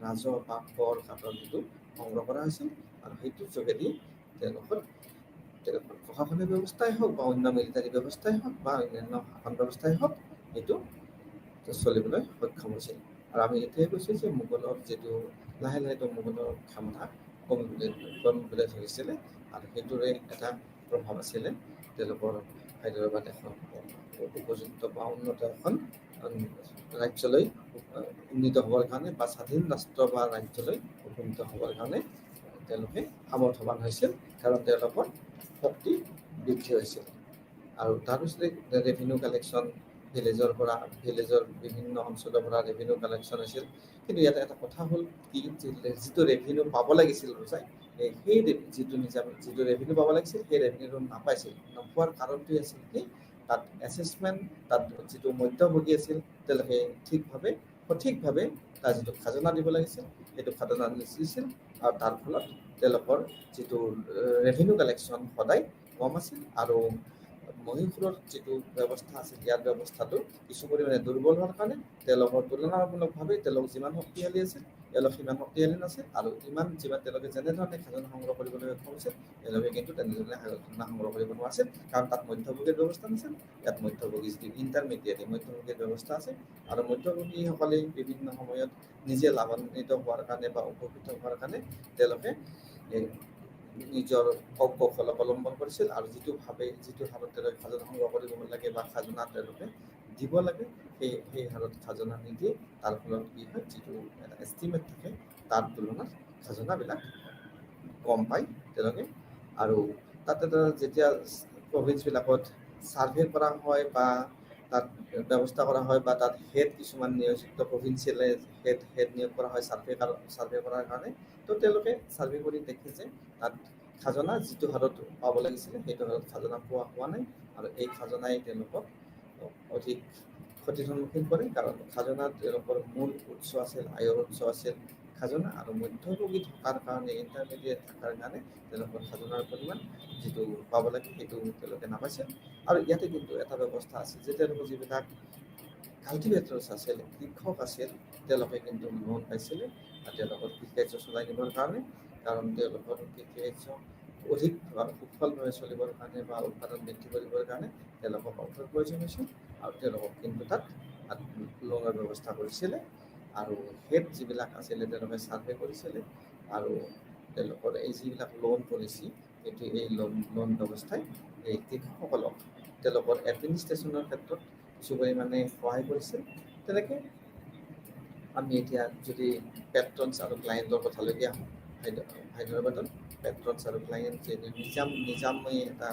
ৰাজহ বা কৰ কাটৰ যিটো সংগ্ৰহ কৰা হৈছিল, আৰু সেইটোৰ যোগেদি তেওঁলোকৰ প্ৰশাসনিক ব্যৱস্থাই হওক বা অন্য মিলিটাৰী ব্যৱস্থাই হওক বা অন্যান্য শাসন ব্যৱস্থাই হওক, সেইটো চলিবলৈ সক্ষম হৈছিল। আৰু আমি এতিয়াই কৈছোঁ যে মোগলৰ যিটো লাহে লাহেতো মোগলৰ ক্ষমতা কমিবলৈ ধৰিছিলে, আৰু সেইটোৰে এটা প্ৰভাৱ আছিলে তেওঁলোকৰ হায়দৰাবাদ এখন উপযুক্ত বা উন্নত এখন ৰাজ্যলৈ উন্নীত হ'বৰ কাৰণে বা স্বাধীন ৰাষ্ট্ৰ বা ৰাজ্যলৈ উপনীত হ'বৰ কাৰণে তেওঁলোকে সামৰ্থৱান হৈছিল, কাৰণ তেওঁলোকৰ শক্তি বৃদ্ধি হৈছিল। আৰু তাৰপিছতে ৰেভিনিউ কালেকশ্যন, ভিলেজৰ বিভিন্ন অঞ্চলৰ পৰা ৰেভিনিউ কালেকশ্যন হৈছিল। কিন্তু ইয়াতে এটা কথা হ'ল কি, যিটো ৰেভিনিউ পাব লাগিছিল সেই যিটো ৰেভিনিউ পাব লাগিছিল, সেই ৰেভিনিউটো নাপাইছিল। নোপোৱাৰ কাৰণটোৱে আছিল কি, তাত এছেছমেণ্ট, তাত যিটো মধ্যভোগী আছিল, তেওঁলোকে সঠিকভাৱে তাৰ যিটো খাজনা দিব লাগিছিল, সেইটো খাজনা নিদিছিল। আৰু তাৰ ফলত তেওঁলোকৰ যিটো ৰেভিনিউ কালেকশ্যন সদায় কম আছিল। আৰু মহীশূৰৰ যিটো ব্যৱস্থা আছিল, ইয়াৰ ব্যৱস্থাটো কিছু পৰিমাণে দুৰ্বল হোৱাৰ কাৰণে তেওঁলোকৰ তুলনামূলকভাৱে তেওঁলোক যিমান শক্তিশালী আছিল, তেওঁলোক সিমান শক্তিশালী নাছিল। আৰু তেওঁলোকে যেনেধৰণে খাজনা সংগ্ৰহ কৰিবলৈ সক্ষম হৈছিল, তেওঁলোকে কিন্তু তেনেধৰণে খাজনা সংগ্ৰহ কৰিব নোৱাৰিছিল, কাৰণ তাত মধ্যভোগীৰ ব্যৱস্থা নাছিল। ইয়াত মধ্যভোগী যিটো ইণ্টাৰমিডিয়েট মধ্যভোগীৰ ব্যৱস্থা আছে। আৰু মধ্যভোগীসকলে বিভিন্ন সময়ত নিজে লাভান্বিত হোৱাৰ কাৰণে বা উপকৃত হোৱাৰ কাৰণে তেওঁলোকে নিজৰ কৌশল অৱলম্বন কৰিছিল। আৰু যিটো হাৰত তেওঁলোকে খাজনা সংগ্ৰহ কৰিব লাগে বা খাজনা তেওঁলোকে দিব লাগে, সেই হাৰত খাজনা নিদিয়ে। তাৰ ফলত কি হয়, যিটো এটা এষ্টিমেট থাকে, তাৰ তুলনাত খাজনাবিলাক কম পায় তেওঁলোকে। আৰু তাতে যেতিয়া প্ৰভিন্সবিলাকত ছাৰ্ভে কৰা হয় বা তাত ব্যৱস্থা কৰা হয় বা তাত হেড কিছুমান নিয়োজিত প্ৰভিন্সিয়েলে হেড নিয়োগ কৰা হয় ছাৰ্ভে কৰাৰ কাৰণে। তো তেওঁলোকে ছাৰ্ভে কৰি দেখে যে তাত খাজনা যিটো হাৰত পাব লাগিছিলে সেইটো হাৰত খাজনা হোৱা নাই, আৰু এই খাজনাই তেওঁলোকক অধিক ক্ষতিৰ সন্মুখীন কৰে, কাৰণ খাজনা তেওঁলোকৰ মূল উৎস আছিল, আয়ৰ উৎস আছিল খাজনা, আৰু মধ্যভোগী থকাৰ কাৰণে, ইণ্টাৰমিডিয়েট থকাৰ কাৰণে তেওঁলোকৰ খাজনাৰ পৰিমাণ যিটো পাব লাগে সেইটো তেওঁলোকে নাপাইছিল। আৰু ইয়াতে কিন্তু এটা ব্যৱস্থা আছিল যে তেওঁলোকৰ যিবিলাক কাল্টিভেটৰ্ছ আছিল, কৃষক আছিল, তেওঁলোকে কিন্তু লোন পাইছিলে তেওঁলোকৰ কৃষিকাৰ্য চলাই নিবৰ কাৰণে, কাৰণ তেওঁলোকৰ কৃষিকাৰ্য অধিক সুফলভাৱে চলিবৰ কাৰণে বা উৎপাদন বৃদ্ধি কৰিবৰ কাৰণে তেওঁলোকক অৰ্থৰ প্ৰয়োজন হৈছিল, আৰু তেওঁলোকক কিন্তু তাত লোনৰ ব্যৱস্থা কৰিছিলে। আৰু হেড যিবিলাক আছিলে তেওঁলোকে ছাৰ্ভে কৰিছিলে, আৰু তেওঁলোকৰ এই যিবিলাক লোন পলিচি এই লোন ব্যৱস্থাই এই কৃষকসকলক তেওঁলোকৰ এডমিনিষ্ট্ৰেশ্যনৰ ক্ষেত্ৰত কিছু পৰিমাণে সহায় কৰিছিল। তেনেকৈ আমি এতিয়া যদি পেট্ৰনছ আৰু ক্লায়েণ্টৰ কথালৈকে আহোঁ, হায়দৰাবাদত পেট্ৰনছ আৰু ক্লায়েণ্ট যে নিজামী এটা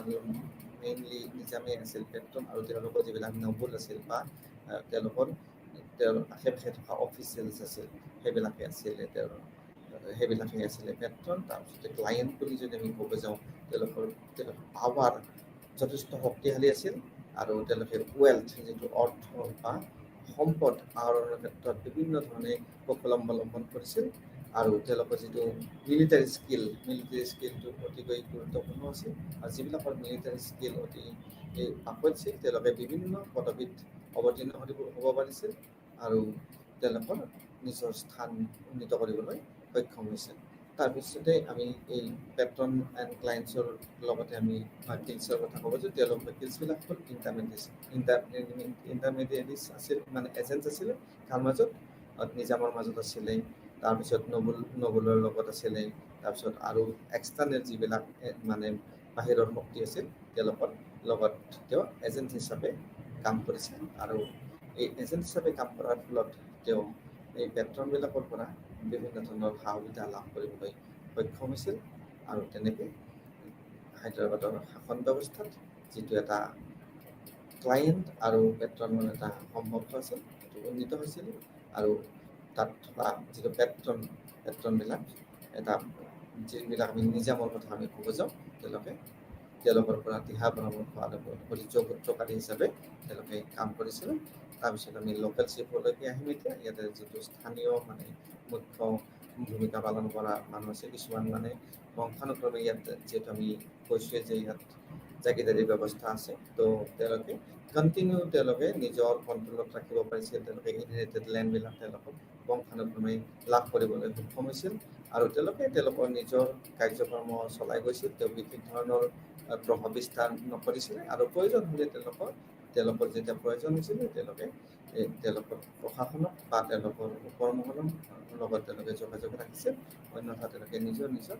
মেইনলি নিজামী আছিল পেট্ৰন, আৰু তেওঁলোকৰ যিবিলাক নবুল আছিল বা তেওঁলোকৰ আশে পাশে থকা অফিচিয়েলছ আছিল সেইবিলাকে আছিলে পেট্ৰন। তাৰপিছতে ক্লায়েণ্ট বুলি যদি আমি ক'ব যাওঁ, তেওঁলোকৰ পাৱাৰ যথেষ্ট শক্তিশালী আছিল, আৰু তেওঁলোকে ৱেল্থ যিটো অৰ্থ বা সম্পদ আহৰণৰ ক্ষেত্ৰত বিভিন্ন ধৰণে কৌশল অৱলম্বন কৰিছিল, আৰু তেওঁলোকৰ যিটো মিলিটাৰী স্কিলটো অতিকৈ গুৰুত্বপূৰ্ণ আছিল, আৰু যিবিলাকৰ মিলিটাৰী স্কিল অতি আছিল তেওঁলোকে বিভিন্ন পদবীত অৱতীৰ্ণ হ'ব পাৰিছিল, আৰু তেওঁলোকৰ নিজৰ স্থান উন্নীত কৰিবলৈ সক্ষম হৈছিল। তাৰপিছতে আমি এই পেট্ৰন এণ্ড ক্লায়েণ্টছৰ লগতে আমি মাৰ্কেটছৰ কথা ক'ব যে তেওঁলোক মাৰ্কেটছবিলাক হ'ল ইণ্টাৰমিডিয়েটছ আছিল, মানে এজেণ্টছ আছিলে তাৰ মাজত, নিজামৰ মাজত আছিলে, তাৰপিছত নবুলৰ লগত আছিলে, তাৰপিছত আৰু এক্সটাৰ্নেল যিবিলাক মানে বাহিৰৰ শক্তি আছিল তেওঁলোকৰ লগত তেওঁ এজেণ্ট হিচাপে কাম কৰিছিল, আৰু এই এজেণ্ট হিচাপে কাম কৰাৰ ফলত তেওঁ এই পেট্ৰনবিলাকৰ পৰা বিভিন্ন ধৰণৰ সা সুবিধা লাভ কৰিবলৈ সক্ষম হৈছিল, আৰু তেনেকৈ হায়দৰাবাদৰ শাসন ব্যৱস্থাত যিটো এটা ক্লায়েণ্ট আৰু পেট্ৰনৰ এটা সম্পৰ্ক আছিল সেইটো উন্নীত হৈছিল, আৰু তাত থকা যিটো পেট্ৰনবিলাক এটা যিবিলাক আমি নিজামৰ কথা আমি ক'ব যাওঁ, তেওঁলোকৰ পৰা দিহা পৰামৰ্শ আৰু যোগাযোগকাৰী হিচাপে তেওঁলোকে কাম কৰিছিল। তাৰপিছত আমি লোকেল চিপলৈকে আহিম। এতিয়া ইয়াতে যিটো স্থানীয় মানে মুখ্য ভূমিকা পালন কৰা মানুহ আছে, কিছুমান মানে বংশানুক্ৰমে ইয়াত যিহেতু আমি কৈছোঁৱে যে ইয়াত জাগিদাৰী ব্যৱস্থা আছে, তো তেওঁলোকে নিজৰ কণ্ট্ৰলত ৰাখিব পাৰিছিল, তেওঁলোকে ইনহেৰিটেড লেণ্ডবিলাক তেওঁলোকক বংশানুক্ৰমে লাভ কৰিবলৈ সক্ষম হৈছিল, আৰু তেওঁলোকৰ নিজৰ কাৰ্যক্ৰম চলাই গৈছিল। তেওঁ বিশেষ ধৰণৰ প্ৰভাৱ বিস্তাৰ নকৰিছিলে, আৰু প্ৰয়োজন হ'লে তেওঁলোকৰ যেতিয়া প্ৰয়োজন হৈছিলে তেওঁলোকৰ প্ৰশাসনক বা তেওঁলোকৰ ওপৰ মহলৰ লগত তেওঁলোকে যোগাযোগ ৰাখিছিল, অন্যথা তেওঁলোকে নিজৰ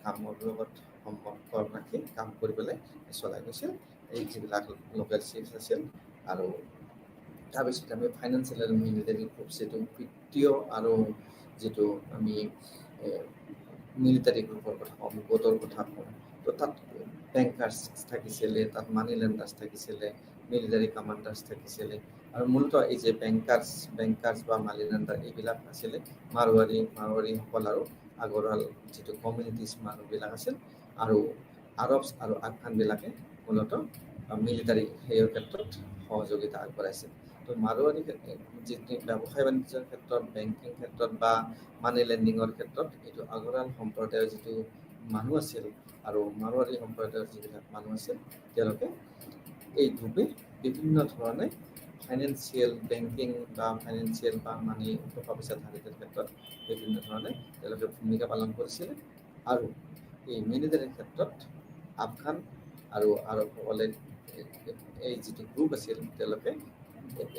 কামৰ লগত সম্পৰ্ক ৰাখি কাম কৰিবলৈ চলাই গৈছিল এই যিবিলাক লোকেল চিপছ আছিল। আৰু তাৰপিছত আমি ফাইনেন্সিয়েল আৰু মিলিটাৰী গ্ৰুপ, যিটো বিত্তীয় আৰু যিটো আমি মিলিটাৰী গ্ৰুপৰ কথা কওঁ, গোটৰ কথা কওঁ, তো তাত বেংকাৰ্ছ থাকিছিলে, তাত মানি লেণ্ডাৰ্ছ থাকিছিলে, মিলিটাৰী কামাণ্ডাৰ্ছ থাকিছিলে, আৰু মূলতঃ এই যে বেংকাৰ্ছ বা মানি লেণ্ডাৰ এইবিলাক আছিলে মাৰোৱাৰীসকল আৰু আগৰৱাল যিটো কমিউনিটিছ মানুহবিলাক আছিল, আৰু আৰব আৰু আফগানবিলাকে মূলতঃ মিলিটাৰী সেইৰ ক্ষেত্ৰত সহযোগিতা আগবঢ়াইছিল। তো মাৰোৱাৰী যিটো ব্যৱসায় বাণিজ্যৰ ক্ষেত্ৰত, বেংকিং ক্ষেত্ৰত বা মানি লেণ্ডিঙৰ ক্ষেত্ৰত এইটো আগৰৱাল সম্প্ৰদায়ৰ যিটো মানুহ আছিল, আৰু মাৰোৱাৰী সম্প্ৰদায়ৰ যিবিলাক মানুহ আছিল, তেওঁলোকে এই গ্ৰুপে বিভিন্ন ধৰণে ফাইনেন্সিয়েল বেংকিং বা ফাইনেন্সিয়েল বা মানি টকা পইচা ধাৰিৰ ক্ষেত্ৰত বিভিন্ন ধৰণে তেওঁলোকে ভূমিকা পালন কৰিছিলে। আৰু এই মিলিটাৰীৰ ক্ষেত্ৰত আফগান আৰু আৰবসকলে এই যিটো গ্ৰুপ আছিল তেওঁলোকে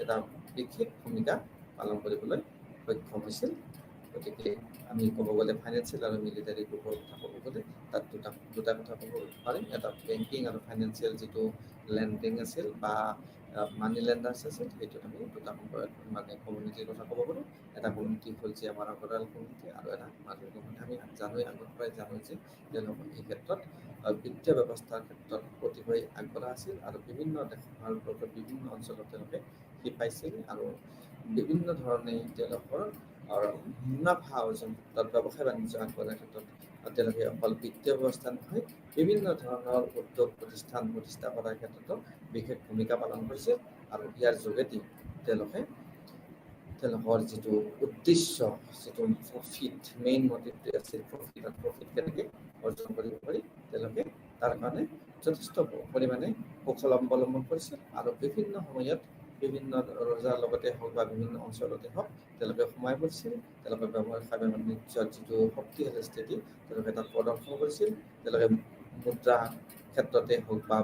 এটা বিশেষ ভূমিকা পালন কৰিবলৈ সক্ষম হৈছিল। গতিকে আমি ক'ব গ'লে ফাইনেন্সিয়েল আৰু মিলিটাৰী গ্ৰুপৰ কথা ক'ব গ'লে তাত দুটা কথা ক'ব পাৰিম। এটা বেংকিং আৰু ফাইনেন্সিয়েল যিটো লেণ্ডিং আছিল বা মানি লেণ্ডাৰ্ছ আছিল, সেইটোত আমি দুটা মানে কমিউনিটিৰ কথা ক'ব পাৰোঁ। এটা কমিউনিটি হ'ল যে আমাৰ আগৰৱাল কমিউনিটি, আৰু এটা মাজুলী কমিউনিটি। আমি জানোঁ, আগৰ পৰাই জানোঁ যে তেওঁলোক এই ক্ষেত্ৰত বিত্তীয় ব্যৱস্থাৰ ক্ষেত্ৰত অতিকৈ আগবঢ়া আছিল, আৰু বিভিন্ন দেশ ভাৰতবৰ্ষৰ বিভিন্ন অঞ্চলত তেওঁলোকে শিপাইছিল, আৰু বিভিন্ন ধৰণে তেওঁলোকৰ মুনাফা অৰ্জন ক্ষেত্ৰত, ব্যৱসায় বাণিজ্য আগবঢ়াৰ ক্ষেত্ৰত তেওঁলোকে অকল বিত্তীয় ব্যৱস্থা নহয়, বিভিন্ন ধৰণৰ উদ্যোগ প্ৰতিষ্ঠা কৰাৰ ক্ষেত্ৰতো বিশেষ ভূমিকা পালন কৰিছিল। আৰু ইয়াৰ যোগেদি তেওঁলোকৰ যিটো উদ্দেশ্য, যিটো প্ৰফিট, মেইন মটিভটো আছিল প্ৰফিট, আৰু প্ৰফিট কেনেকৈ অৰ্জন কৰিব পাৰি, তেওঁলোকে তাৰ কাৰণে যথেষ্ট পৰিমাণে কৌশল অৱলম্বন কৰিছিল। আৰু বিভিন্ন সময়ত বিভিন্ন ৰজাৰ লগতে হওক বা বিভিন্ন অঞ্চলতে হওক তেওঁলোকে সোমাই পৰিছিল। তেওঁলোকে ব্যৱসায় বাণিজ্যৰ যিটো শক্তিশালী স্থিতি তেওঁলোকে তাত প্ৰদৰ্শন কৰিছিল। তেওঁলোকে মুদ্ৰা ক্ষেত্ৰতে হওক বা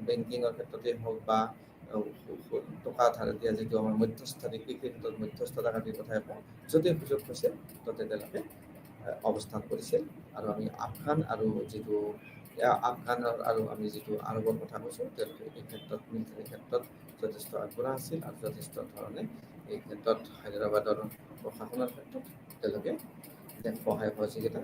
বেংকিঙৰ ক্ষেত্ৰতে হওক বা টকা ধাৰ দিয়া যিটো আমাৰ মধ্যস্থতাকাৰী, কৃষি ক্ষেত্ৰত মধ্যস্থতাকাৰীৰ কথাই কওঁ, য'তে সুযোগ হৈছে ত'তে তেওঁলোকে অৱস্থান কৰিছিল। আৰু আমি আফগান আৰু আমি যিটো আৰৱৰ কথা কৈছোঁ, তেওঁলোকে এই ক্ষেত্ৰত মিলিটাৰী ক্ষেত্ৰত যথেষ্ট আগবঢ়া আছিল, আৰু যথেষ্ট ধৰণে এই ক্ষেত্ৰত হায়দৰাবাদৰ প্ৰশাসনৰ ক্ষেত্ৰত তেওঁলোকে সহায় সহযোগিতা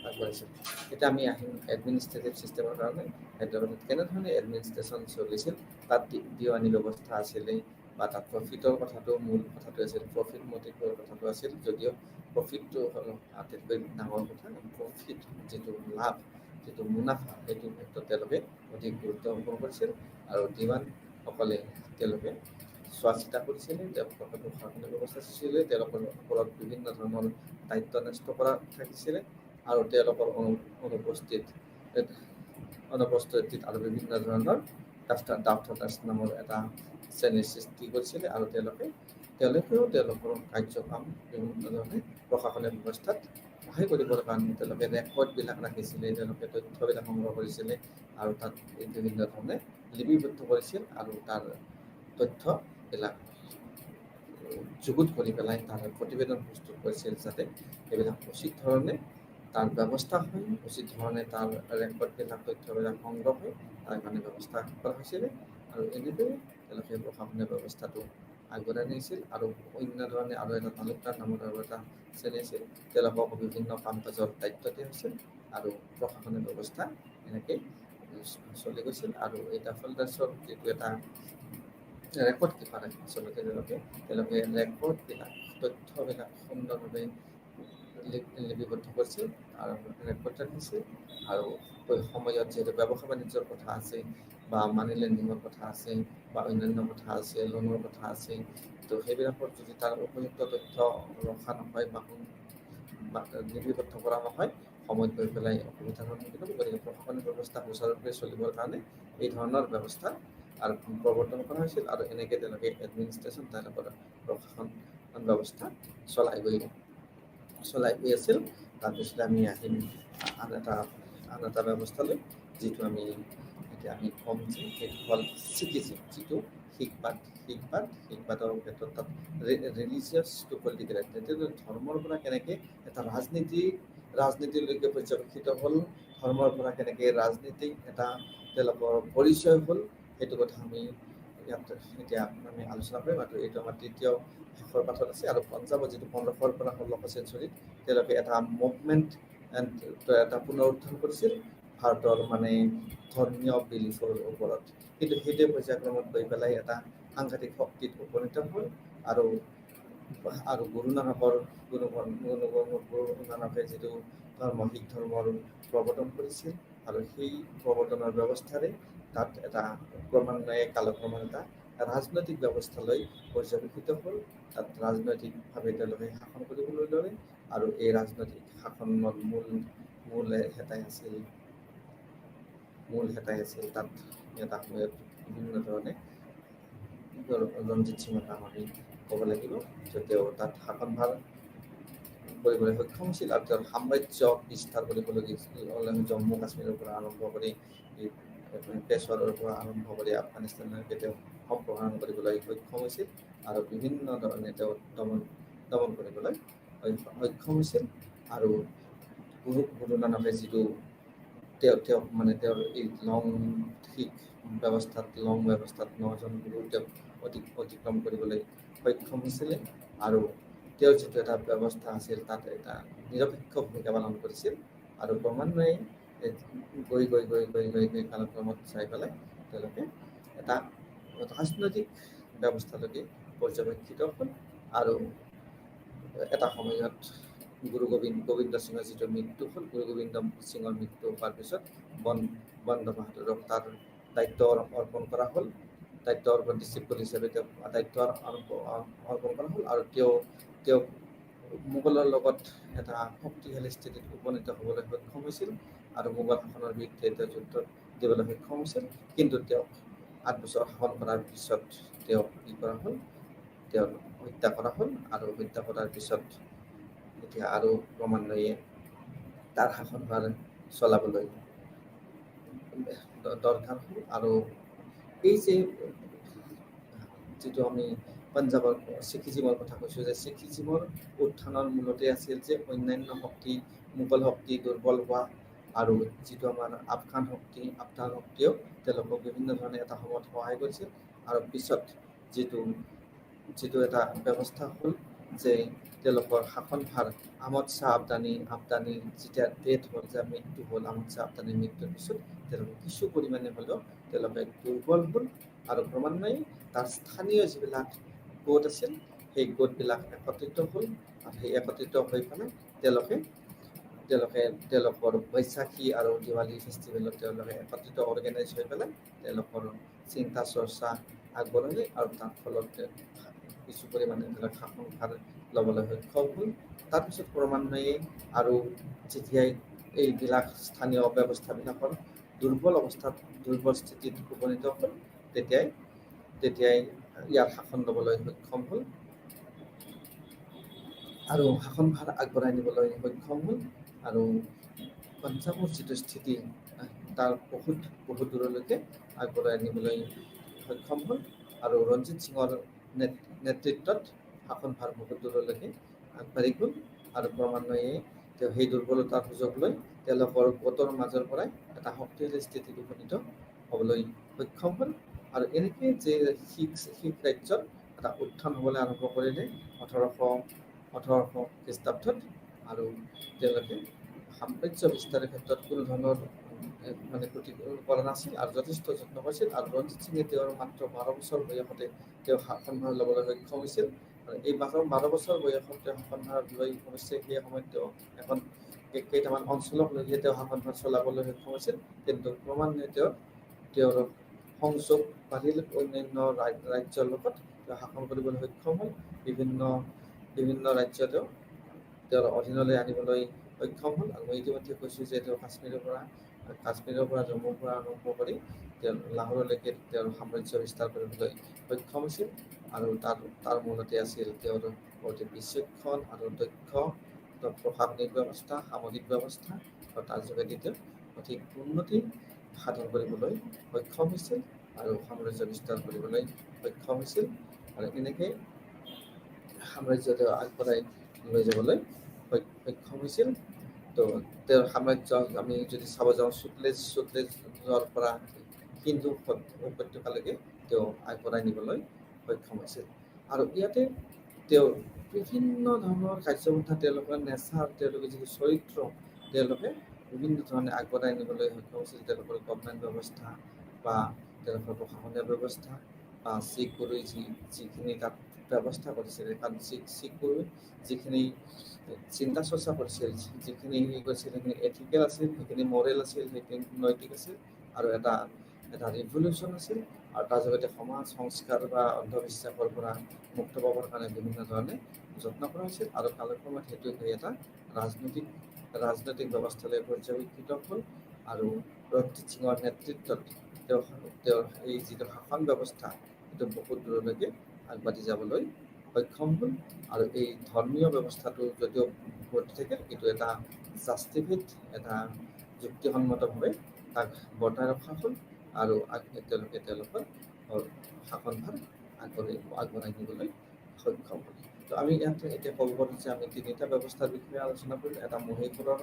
আগবঢ়াইছিল। এতিয়া আমি আহিম এডমিনিষ্ট্ৰেটিভ ছিষ্টেমৰ কাৰণে। হায়দৰাবাদত কেনেধৰণে এডমিনিষ্ট্ৰেশ্যন চলিছিল, তাত দিৱানী ব্যৱস্থা আছিলে, বা তাত প্ৰফিটৰ কথাটো মূল কথাটো আছিল, প্ৰফিট মটিভৰ কথাটো আছিল। যদিও প্ৰফিটটো হ'ল আটাইতকৈ ডাঙৰ কথা, প্ৰফিট যিটো লাভ, যিটো মুনাফা, সেইটো ক্ষেত্ৰত তেওঁলোকে অধিক গুৰুত্ব আৰোপ কৰিছিল। আৰু দিৱানসকলে তেওঁলোকে চোৱা চিতা কৰিছিলে, তেওঁলোকৰ প্ৰশাসনিক ব্যৱস্থা চলিছিলে, তেওঁলোকৰ ওপৰত বিভিন্ন ধৰণৰ দায়িত্ব ন্যস্ত কৰা থাকিছিলে, আৰু তেওঁলোকৰ অনুপস্থিতিত আৰু বিভিন্ন ধৰণৰ ডাফতাৰ্ছ নামৰ এটা শ্ৰেণীৰ সৃষ্টি কৰিছিলে। আৰু তেওঁলোকেও তেওঁলোকৰ কাৰ্যকাম বিভিন্ন ধৰণে প্ৰশাসনিক ব্যৱস্থাত সহায় কৰিবৰ কাৰণে তেওঁলোকে ৰেকৰ্ডবিলাক ৰাখিছিলে, তেওঁলোকে তথ্যবিলাক সংগ্ৰহ কৰিছিলে, আৰু তাত বিভিন্ন ধৰণে লিপিবদ্ধ কৰিছিল, আৰু তাৰ তথ্যবিলাক যুগুত কৰি পেলাই তাৰ প্ৰতিবেদন প্ৰস্তুত কৰিছিল, যাতে সেইবিলাক উচিত ধৰণে তাৰ ব্যৱস্থা হয়, উচিত ধৰণে তাৰ ৰেকৰ্ডবিলাক, তথ্যবিলাক সংগ্ৰহ হয়, তাৰ কাৰণে ব্যৱস্থা কৰা হৈছিলে। আৰু এনেদৰে তেওঁলোকে প্ৰশাসনিক ব্যৱস্থাটো আগবঢ়াই নিছিল। আৰু অন্য ধৰণে আৰু এটা তালুকদাৰ নামৰ আৰু এটা শ্ৰেণী আছিল, তেওঁলোকক বিভিন্ন কাম কাজৰ দায়িত্ব দিয়া হৈছিল, আৰু প্ৰশাসনিক ব্যৱস্থা এনেকৈ চলি গৈছিল। আৰু এই ডাফতাৰ্ছৰ যিটো এটা ৰেকৰ্ড কিপাৰ আচলতে তেওঁলোকে ৰেকৰ্ডবিলাক, তথ্যবিলাক সুন্দৰভাৱে লিপিবদ্ধ কৰিছিল, আৰু ৰেকৰ্ড ৰাখিছিল। আৰু সময়ত যিহেতু ব্যৱসায় বাণিজ্যৰ কথা আছে, বা মানি লেণ্ডিঙৰ কথা আছে, বা অন্যান্য কথা আছে, লোনৰ কথা আছে, তো সেইবিলাকত যদি তাৰ উপযুক্ত তথ্য ৰখা নহয় বা লিপিবদ্ধ কৰা নহয়, সময়ত গৈ পেলাই অসুবিধাৰ সন্মুখীন হ'ব। গতিকে প্ৰশাসনিক ব্যৱস্থা সুচাৰুৰূপে চলিবৰ কাৰণে এই ধৰণৰ ব্যৱস্থা আৰু প্ৰৱৰ্তন কৰা হৈছিল। আৰু এনেকৈ তেওঁলোকে এডমিনিষ্ট্ৰেশ্যন, তেওঁলোকৰ প্ৰশাসন ব্যৱস্থা চলাই গৈ আছিল। তাৰপিছতে আমি আহিম আন এটা ব্যৱস্থালৈ, যিটো আমি ক'ম যে সেইটো হ'ল শিখিজিম, যিটো শিখবাদৰ ক্ষেত্ৰত তাত ৰিলিজিয়াছ টু পলিটিকেল, ধৰ্মৰ পৰা কেনেকৈ এটা ৰাজনীতিলৈকে পৰ্যবেক্ষিত হ'ল, ধৰ্মৰ পৰা কেনেকৈ ৰাজনীতিক এটা তেওঁলোকৰ পৰিচয় হ'ল, সেইটো কথা আমি ইয়াত এতিয়া আমি আলোচনা কৰিম। আৰু এইটো আমাৰ তৃতীয় শেষৰ পাঠত আছে। আৰু পঞ্জাৱত যিটো 1500 পৰা 1600 চেঞ্চুৰীত তেওঁলোকে এটা মুভমেণ্ট এটা পুনৰুত্থান কৰিছিল ভাৰতৰ মানে ধৰ্মীয় বিলিফৰ ওপৰত, কিন্তু সেইটোৱে পৰ্যায়ক্ৰমত গৈ পেলাই এটা সাংঘাতিক শক্তিত উপনীত হ'ল। আৰু গুৰু নানকে যিটো শিখ ধৰ্মৰ প্ৰৱৰ্তন কৰিছিল, আৰু সেই প্ৰৱৰ্তনৰ ব্যৱস্থাৰে তাত এটা কালক্ৰমত এটা ৰাজনৈতিক ব্যৱস্থালৈ পৰ্যবেক্ষিত হ'ল। তাত ৰাজনৈতিকভাৱে তেওঁলোকে শাসন কৰিবলৈ ল'লে, আৰু এই ৰাজনৈতিক শাসনৰ মূল হেতাই আছিল তাত এটা সময়ত বিভিন্ন ধৰণে ৰঞ্জিত সিঙৰ নাম আমি ক'ব লাগিব, যদিও তাত শাসনভাৰ কৰিবলৈ সক্ষম হৈছিল। আৰু তেওঁৰ সাম্ৰাজ্য বিস্তাৰ কৰিবলৈ জম্মু কাশ্মীৰৰ পৰা আৰম্ভ কৰি পেশ্বৰৰ পৰা আৰম্ভ কৰি আফগানিস্তানলৈকে তেওঁ সম্প্ৰসাৰণ কৰিবলৈ সক্ষম হৈছিল, আৰু বিভিন্ন ধৰণে তেওঁ দমন কৰিবলৈ সক্ষম হৈছিল। আৰু গুৰু নানকে যিটো তেওঁ মানে তেওঁৰ এই লং ব্যৱস্থাত 9জন গুৰু তেওঁক অতিক্ৰম কৰিবলৈ সক্ষম হৈছিলে আৰু তেওঁৰ যিটো এটা ব্যৱস্থা আছিল তাত এটা নিৰপেক্ষ ভূমিকা পালন কৰিছিল আৰু ক্ৰমান্বয়ে গৈ কালক্ৰমত চাই পেলাই তেওঁলোকে এটা ৰাজনৈতিক ব্যৱস্থালৈকে পৰ্যবেক্ষিত হ'ল আৰু এটা সময়ত গোবিন্দ সিঙৰ যিটো মৃত্যু হ'ল, গুৰু গোবিন্দ সিঙৰ মৃত্যু হোৱাৰ পিছত বন্দ বাহাদুৰক তাৰ দায়িত্ব অৰ্পণ কৰা হ'ল, দায়িত্ব অৰ্পণ ডিচিপ্লিন হিচাপে তেওঁক দায়িত্ব অৰ্পণ কৰা হ'ল আৰু তেওঁ মোগলৰ লগত এটা শক্তিশালী স্থিতিত উপনীত হ'বলৈ সক্ষম হৈছিল আৰু মোগল শাসনৰ বিৰুদ্ধে তেওঁ যুদ্ধ দিবলৈ সক্ষম হৈছিল। কিন্তু তেওঁক 8 বছৰ শাসন কৰাৰ পিছত তেওঁক কি কৰা হ'ল, তেওঁক হত্যা কৰা হ'ল আৰু হত্যা কৰাৰ পিছত এতিয়া আৰু ক্ৰমান্বয়ে তাৰ শাসনভাৰ চলাবলৈ দৰকাৰ হ'ল আৰু এই যে যিটো আমি পাঞ্জাৱৰ শিখিজিমৰ কথা কৈছোঁ যে শিখিজিমৰ উত্থানৰ মূলতে আছিল যে অন্যান্য শক্তি মোগল শক্তি দুৰ্বল হোৱা আৰু যিটো আমাৰ আফগান শক্তিয়েও তেওঁলোকক বিভিন্ন ধৰণে এটা সময়ত সহায় কৰিছিল আৰু পিছত যিটো এটা ব্যৱস্থা হ'ল যে তেওঁলোকৰ শাসনভাৰ আহমদ শ্বাহ আফগানিৰ যেতিয়া ডেথ হ'ল, যে মৃত্যু হ'ল, আহমদ শ্বাহ আফগানিৰ মৃত্যুৰ পিছত তেওঁলোকে কিছু পৰিমাণে হ'লেও তেওঁলোকে দুৰ্বল হ'ল আৰু ক্ৰমান্বয়ে তাৰ স্থানীয় যিবিলাক গোট আছিল সেই গোটবিলাক একত্ৰিত হ'ল আৰু সেই একত্ৰিত হৈ পেলাই তেওঁলোকে তেওঁলোকৰ বৈশাখী আৰু দিৱালী ফেষ্টিভেলত তেওঁলোকে একত্ৰিত অৰ্গেনাইজ হৈ পেলাই তেওঁলোকৰ চিন্তা চৰ্চা আগবঢ়ালে আৰু তাৰ ফলত কিছু পৰিমাণে তেওঁলোকে শাসনভাৰ ল'বলৈ সক্ষম হ'ল। তাৰপিছত ক্ৰমান্বয়ে আৰু যেতিয়াই এইবিলাক স্থানীয় ব্যৱস্থাবিলাকৰ দুৰ্বল স্থিতিত উপনীত হ'ল তেতিয়াই ইয়াৰ শাসন ল'বলৈ সক্ষম হ'ল আৰু শাসনভাৰ আগবঢ়াই নিবলৈ সক্ষম হ'ল আৰু পাঞ্জাৱৰ যিটো স্থিতি তাৰ বহুত দূৰলৈকে আগবঢ়াই নিবলৈ সক্ষম হ'ল আৰু ৰঞ্জিত সিঙৰ নেতৃত্বত শাসনভাৰ বহুত দূৰলৈকে আগবাঢ়ি গ'ল আৰু ক্ৰমান্বয়ে তেওঁ সেই দুৰ্বলতাৰ সুযোগ লৈ তেওঁলোকৰ গোটৰ মাজৰ পৰাই এটা শক্তিশালী স্থিতিত উপনীত হ'বলৈ সক্ষম হ'ল আৰু এনেকৈ যে শিখ ৰাজ্যত এটা উত্থান হ'বলৈ আৰম্ভ কৰিলে 1800 খ্ৰীষ্টাব্দত আৰু তেওঁলোকে সাম্ৰাজ্য বিস্তাৰৰ ক্ষেত্ৰত কোনো ধৰণৰ মানে প্ৰতিকূল কৰা নাছিল আৰু যথেষ্ট যত্ন কৰিছিল আৰু ৰঞ্জিত সিঙে তেওঁৰ মাত্ৰ 12 বছৰ বয়সতে তেওঁ শাসনভাৰ ল'বলৈ সক্ষম হৈছিল আৰু এই 12 বছৰ বয়সত তেওঁ শাসনভাৰ লৈ অৱশ্যে সেই সময়ত তেওঁ কেইটামান অঞ্চলক লৈহে তেওঁ শাসনভাৰ চলাবলৈ সক্ষম হৈছিল, কিন্তু ক্ৰমান্বয়ে তেওঁৰ সংযোগ বাঢ়িল অন্যান্য ৰাজ্যৰ লগত তেওঁ শাসন কৰিবলৈ সক্ষম হ'ল। বিভিন্ন ৰাজ্য তেওঁৰ অধীনলৈ আনিবলৈ সক্ষম হ'ল আৰু মই ইতিমধ্যে কৈছোঁ যে তেওঁ কাশ্মীৰৰ পৰা জম্মুৰ পৰা আৰম্ভ কৰি তেওঁ লাহোৰলৈকে তেওঁৰ সাম্ৰাজ্য বিস্তাৰ কৰিবলৈ সক্ষম হৈছিল আৰু তাৰ মূলতে আছিল তেওঁৰ অতি বিচক্ষণ আৰু দক্ষ প্ৰশাসনিক ব্যৱস্থা, সামৰিক ব্যৱস্থা আৰু তাৰ যোগেদি তেওঁ অধিক উন্নতি সাধন কৰিবলৈ সক্ষম হৈছিল আৰু সাম্ৰাজ্য বিস্তাৰ কৰিবলৈ সক্ষম হৈছিল আৰু এনেকৈ সাম্ৰাজ্য তেওঁ আগবঢ়াই লৈ যাবলৈ সক্ষম হৈছিল। তো তেওঁৰ সাম্ৰাজ্য আমি যদি চাব যাওঁ সুতলেজৰ পৰা সিন্ধু উপত্যকালৈকে তেওঁ আগবঢ়াই নিবলৈ সক্ষম হৈছিল আৰু ইয়াতে তেওঁ বিভিন্ন ধৰণৰ কাৰ্যপন্থা তেওঁলোকৰ নেচাৰ তেওঁলোকৰ যিটো চৰিত্ৰ তেওঁলোকে বিভিন্ন ধৰণে আগবঢ়াই নিবলৈ সক্ষম হৈছিল। তেওঁলোকৰ গভৰ্ণমেণ্ট ব্যৱস্থা বা তেওঁলোকৰ প্ৰশাসনীয় ব্যৱস্থা বা শিখ গুৰুৱে যিখিনি তাত ব্যৱস্থা কৰিছিল, কাৰণ শিখ গুৰুৱে যিখিনি চিন্তা চৰ্চা কৰিছিল, যিখিনি কৰিছিল সেইখিনি এথিকেল আছিল, সেইখিনি মৰেল আছিল, সেইখিনি নৈতিক আছিল আৰু এটা ৰিভলিউশ্যন আছিল আৰু তাৰ জৰিয়তে সমাজ সংস্কাৰ বা অন্ধবিশ্বাসৰ পৰা মুক্ত পাবৰ কাৰণে বিভিন্ন ধৰণে যত্ন কৰা হৈছিল আৰু কালক্ৰমত সেইটো এটা ৰাজনৈতিক ব্যৱস্থালৈ পৰ্যবেক্ষিত হ'ল আৰু ৰঞ্জিত সিঙৰ নেতৃত্বত তেওঁৰ এই যিটো শাসন ব্যৱস্থা সেইটো বহুত দূৰলৈকে আগবাঢ়ি যাবলৈ সক্ষম হ'ল আৰু এই ধৰ্মীয় ব্যৱস্থাটো যদিও গঢ়ি থাকে কিন্তু এটা জাষ্টিফাইড এটা যুক্তিসন্মতভাৱে তাক বৰ্তাই ৰখা হ'ল আৰু তেওঁলোকৰ শাসনভাৰ আগবঢ়াই নিবলৈ সক্ষম হ'ল। তো আমি ইয়াত এতিয়া ক'ব পাৰোঁ যে আমি তিনিটা ব্যৱস্থাৰ বিষয়ে আলোচনা কৰিলোঁ। এটা মহীশূৰৰ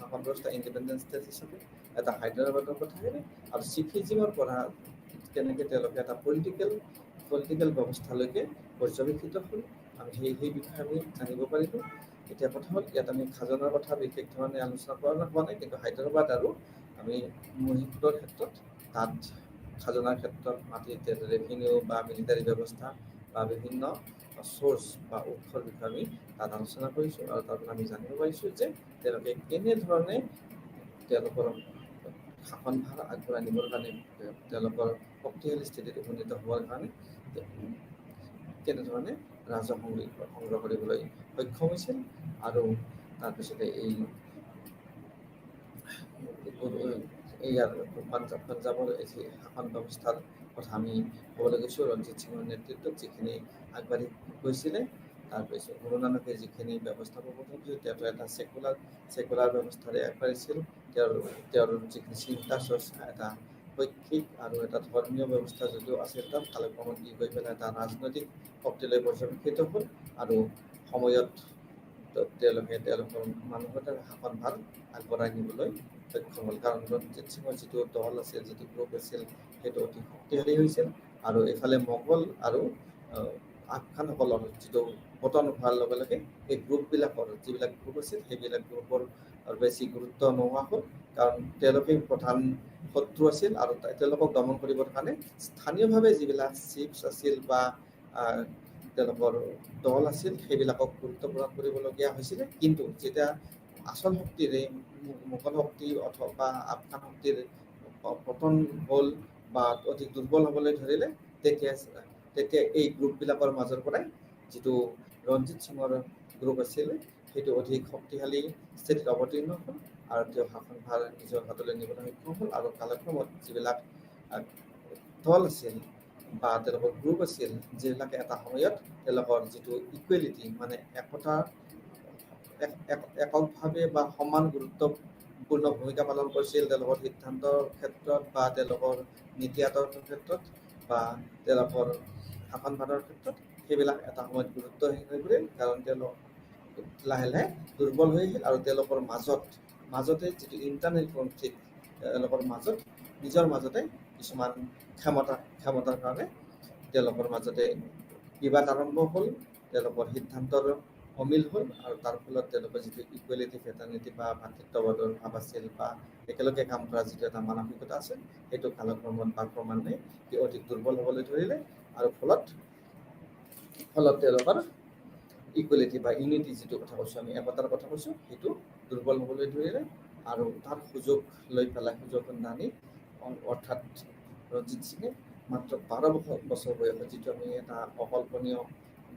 শাসন ব্যৱস্থা ইণ্ডিপেণ্ডেণ্ট ষ্টেট হিচাপে, এটা হায়দৰাবাদৰ কথা আহিলে, আৰু শিখ ইজিমৰ পৰা কেনেকৈ তেওঁলোকে এটা পলিটিকেল ব্যৱস্থালৈকে পৰ্যবেক্ষিত হ'ল, আমি সেই বিষয়ে আমি জানিব পাৰিলোঁ। এতিয়া কথা হ'ল ইয়াত আমি খাজনাৰ কথা বিশেষ ধৰণে আলোচনা কৰা হোৱা নাই, কিন্তু হায়দৰাবাদ আৰু আমি মহীশূৰৰ ক্ষেত্ৰত তাত খাজনাৰ ক্ষেত্ৰত মাটিৰ ৰেভিনিউ বা মিলিটাৰী ব্যৱস্থা বা বিভিন্ন চ'ৰ্চ বা উৎসৰ বিষয়ে আমি তাত আলোচনা কৰিছোঁ, আৰু তাৰ পৰা আমি জানিব পাৰিছোঁ যে তেওঁলোকে কেনেধৰণে তেওঁলোকৰ শাসনভাৰ আগবঢ়াই নিবৰ কাৰণে, তেওঁলোকৰ শক্তিশালী স্থিতিত উপনীত হোৱাৰ কাৰণে কেনেধৰণে ৰাজহ সংগ্ৰহ কৰিবলৈ সক্ষম হৈছিল। আৰু তাৰপিছতে পাঞ্জাৱৰ এই যি শাসন ব্যৱস্থাৰ কথা আমি ক'বলৈ গৈছোঁ, ৰঞ্জিত সিঙৰ নেতৃত্বত যিখিনি আগবাঢ়ি গৈছিলে, তাৰপিছত গুৰু নানকে যিখিনি ব্যৱস্থা প্ৰৱৰ্তন কৰিছিল, তেওঁ এটা ছেকুলাৰ ব্যৱস্থাৰে আগবাঢ়িছিল। তেওঁৰ যিখিনি চিন্তা চৰ্চা এটা শৈক্ষিক আৰু এটা ধৰ্মীয় ব্যৱস্থা যদিও আছিল, তাত কালক্ৰমত ই গৈ পেলাই এটা ৰাজনৈতিক শক্তিলৈ পৰ্যবেক্ষিত হ'ল, আৰু সময়ত তেওঁলোকে তেওঁলোকৰ মানুহৰ শাসনভাৰ আগবঢ়াই নিবলৈ সক্ষম হ'ল। কাৰণ ৰঞ্জিত সিঙৰ যিটো দল আছিল, যিটো গ্ৰুপ আছিল, সেইটো অতি শক্তিশালী হৈছিল, আৰু এইফালে মোগল আৰু আফগানসকলৰ যিটো পতন হোৱাৰ লগে লগে এই গ্ৰুপবিলাকৰ যিবিলাক গ্ৰুপ আছিল, সেইবিলাক গ্ৰুপৰ বেছি গুৰুত্ব নোহোৱা হ'ল, কাৰণ তেওঁলোকেই প্ৰধান শত্ৰু আছিল, আৰু তেওঁলোকক দমন কৰিবৰ কাৰণে স্থানীয়ভাৱে যিবিলাক চিফছ আছিল বা তেওঁলোকৰ দল আছিল, সেইবিলাকক গুৰুত্ব প্ৰদান কৰিবলগীয়া হৈছিলে। কিন্তু যেতিয়া আচল শক্তিৰে মোগল শক্তি অথবা আফগান শক্তিৰ পতন হ'ল বা অধিক দুৰ্বল হ'বলৈ ধৰিলে, তেতিয়া এই গ্ৰুপবিলাকৰ মাজৰ পৰাই যিটো ৰঞ্জিত সিঙৰ গ্ৰুপ আছিলে, সেইটো অধিক শক্তিশালী স্থিতিত অৱতীৰ্ণ হ'ল, আৰু তেওঁ শাসনভাৰ নিজৰ হাতলৈ নিবলৈ সক্ষম হ'ল। আৰু কালক্ৰমত যিবিলাক দল আছিল বা তেওঁলোকৰ গ্ৰুপ আছিল, যিবিলাকে এটা সময়ত তেওঁলোকৰ যিটো ইকুৱেলিটি, মানে এককভাৱে বা সমান গুৰুত্বপূৰ্ণ ভূমিকা পালন কৰিছিল তেওঁলোকৰ সিদ্ধান্তৰ ক্ষেত্ৰত বা তেওঁলোকৰ নীতি আদৰ্শৰ ক্ষেত্ৰত বা তেওঁলোকৰ শাসনভাৰৰ ক্ষেত্ৰত, সেইবিলাক এটা সময়ত গুৰুত্বহীন হৈ পৰিল, কাৰণ তেওঁলোক লাহে লাহে দুৰ্বল হৈ আহিল, আৰু তেওঁলোকৰ মাজতে যিটো ইণ্টাৰনেল কনফ্লিক্ট, তেওঁলোকৰ নিজৰ মাজতে কিছুমান ক্ষমতাৰ কাৰণে তেওঁলোকৰ মাজতে বিবাদ আৰম্ভ হ'ল, তেওঁলোকৰ সিদ্ধান্তৰ অমিল হ'ল, আৰু তাৰ ফলত তেওঁলোকৰ যিটো ইকুৱেলিটি ফ্ৰেটাৰ্নিটি বা ভাতৃত্ববাদৰ ভাৱ আছিল বা একেলগে কাম কৰা যিটো এটা মানসিকতা আছে, সেইটো কালক্ৰমত বা ক্ৰমান্বয়ে অধিক দুৰ্বল হ'বলৈ ধৰিলে, আৰু ফলত তেওঁলোকৰ ইকুৱেলিটি বা ইউনিটি যিটো কথা কৈছোঁ, আমি একতাৰ কথা কৈছোঁ, সেইটো দুৰ্বল হ'বলৈ ধৰিলে। আৰু তাত সুযোগ সন্ধানী, অৰ্থাৎ ৰঞ্জিত সিঙে মাত্ৰ 12 বছৰ বয়সত, যিটো আমি এটা অকল্পনীয়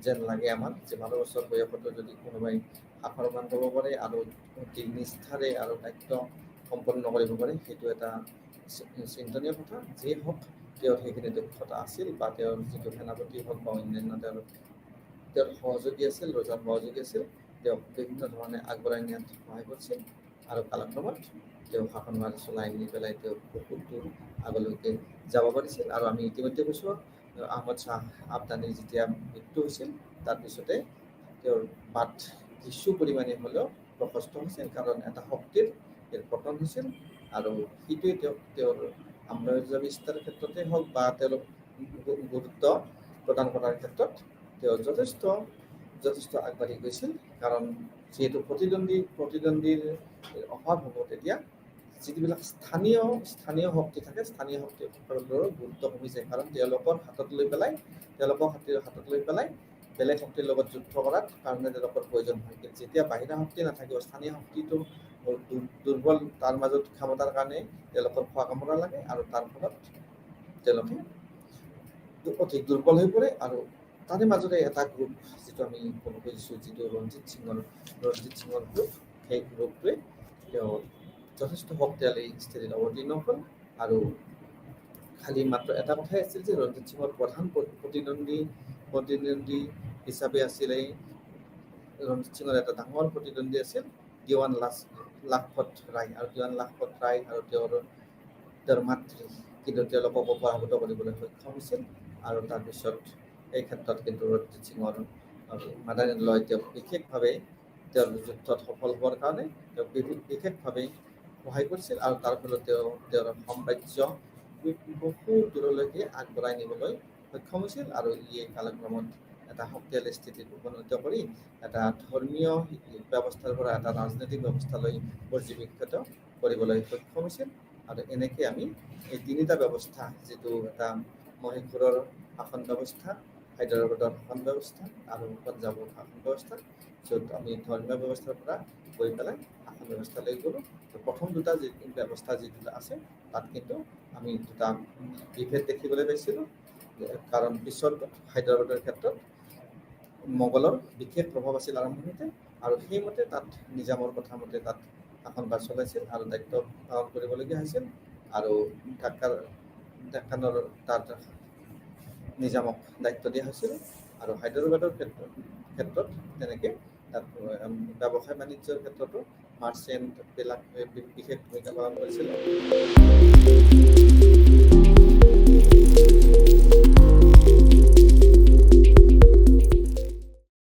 যেন লাগে আমাৰ, যে 12 বছৰ বয়সতো যদি কোনোবাই শাসনভাৰ কৰিব পাৰে আৰু অতি নিষ্ঠাৰে আৰু দায়িত্ব সম্পন্ন কৰিব পাৰে, সেইটো এটা চিন্তনীয় কথা। যিয়ে হওক, তেওঁৰ সেইখিনি দক্ষতা আছিল, বা তেওঁৰ যিটো সেনাপতি হওক বা অন্যান্য তেওঁৰ সহযোগী আছিল, ৰজাৰ সহযোগী আছিল, তেওঁক বিভিন্ন ধৰণে আগবঢ়াই নিয়াত সহায় কৰিছিল, আৰু কালক্ৰমত তেওঁ শাসনভাৰ চলাই নি পেলাই তেওঁ বহুত দূৰ আগলৈকে যাব পাৰিছিল। আৰু আমি ইতিমধ্যে কৈছোঁ, আহমদ শ্বাহ আফগানীৰ যেতিয়া মৃত্যু হৈছিল, তাৰপিছতে তেওঁৰ বাট কিছু পৰিমাণে হ'লেও প্ৰশস্ত হৈছিল, কাৰণ এটা শক্তিৰ পতন হৈছিল, আৰু সেইটোৱে তেওঁৰ সাম্ৰাজ্য বিস্তাৰৰ ক্ষেত্ৰতে হওক বা তেওঁলোক গুৰুত্ব প্ৰদান কৰাৰ ক্ষেত্ৰত তেওঁ যথেষ্ট আগবাঢ়ি গৈছিল। কাৰণ যিহেতু প্ৰতিদ্বন্দ্বীৰ অভাৱ হ'ব, তেতিয়া যিবিলাক স্থানীয় শক্তি থাকে, স্থানীয় শক্তিসকলৰো গুৰুত্ব কমি যায়, কাৰণ তেওঁলোকক হাতত লৈ পেলাই বেলেগ শক্তিৰ লগত যুদ্ধ কৰাৰ কাৰণে তেওঁলোকৰ প্ৰয়োজন হয়। যেতিয়া বাহিৰা শক্তি নাথাকিব, স্থানীয় শক্তিটো দুৰ্বল, তাৰ মাজত ক্ষমতাৰ কাৰণে তেওঁলোকৰ খোৱা কামৰা লাগে, আৰু তাৰ ফলত তেওঁলোকে অধিক দুৰ্বল হৈ পৰে। আৰু তাৰে মাজতে এটা গ্ৰুপ, যিটো আমি ক'ব খুজিছোঁ, যিটো ৰঞ্জিত সিঙৰ গ্ৰুপ, সেই গ্ৰুপটোৱে তেওঁ যথেষ্ট শক্তিশালী স্থিতিত অৱতীৰ্ণ হ'ল। আৰু খালি মাত্ৰ এটা কথাই আছিল যে ৰঞ্জিত সিঙৰ প্ৰধান প্ৰতিদ্বন্দ্বী হিচাপে আছিলে, ৰঞ্জিত সিঙৰ এটা ডাঙৰ প্ৰতিদ্বন্দ্বী আছিল দিৱান লাজপত ৰায়, আৰু দিৱান লাজপত ৰায় আৰু তেওঁৰ মাতৃ কিন্তু তেওঁলোকক পৰাভূত কৰিবলৈ সক্ষম হৈছিল। আৰু তাৰপিছত এই ক্ষেত্ৰত কিন্তু ৰঞ্জিত সিঙৰ মাদাৰ ইন লয় তেওঁক বিশেষভাৱে তেওঁৰ যুদ্ধত সফল হোৱাৰ কাৰণে তেওঁক বিশেষভাৱে সহায় কৰিছিল আৰু তাৰ ফলত তেওঁৰ সাম্ৰাজ্য বহু দূৰলৈকে আগবঢ়াই নিবলৈ সক্ষম হৈছিল আৰু ইয়ে কালক্ৰমত এটা শক্তিশালী স্থিতিত উপনীত কৰি এটা ধৰ্মীয় ব্যৱস্থাৰ পৰা এটা ৰাজনৈতিক ব্যৱস্থালৈ পৰ্যবেক্ষিত কৰিবলৈ সক্ষম হৈছিল। আৰু এনেকৈ আমি এই তিনিটা ব্যৱস্থা, যিটো এটা মহীশূৰৰ শাসন ব্যৱস্থা, হায়দৰাবাদৰ শাসন ব্যৱস্থা আৰু পঞ্জাৱৰ শাসন ব্যৱস্থা, য'ত আমি ধৰ্মীয় ব্যৱস্থাৰ পৰা গৈ পেলাই শাসন ব্যৱস্থালৈ গ'লোঁ। প্ৰথম দুটা যি ব্যৱস্থা যি দুটা আছে তাত কিন্তু আমি দুটা বিভেদ দেখিবলৈ পাইছিলোঁ, কাৰণ পিছত হায়দৰাবাদৰ ক্ষেত্ৰত মোগলৰ বিশেষ প্ৰভাৱ আছিল আৰম্ভণিতে, আৰু সেইমতে তাত নিজামৰ কথা মতে তাত শাসনভাৰ চলাইছিল আৰু দায়িত্ব পালন কৰিবলগীয়া হৈছিল। আৰু ডেক্কানৰ তাত নিজামক দায়িত্ব দিয়া হৈছিল। আৰু হায়দৰাবাদৰ ক্ষেত্ৰত তেনেকৈ তাত ব্যৱসায় বাণিজ্যৰ ক্ষেত্ৰতো মাৰ্চেণ্টবিলাক বিশেষ ভূমিকা পালন কৰিছিল।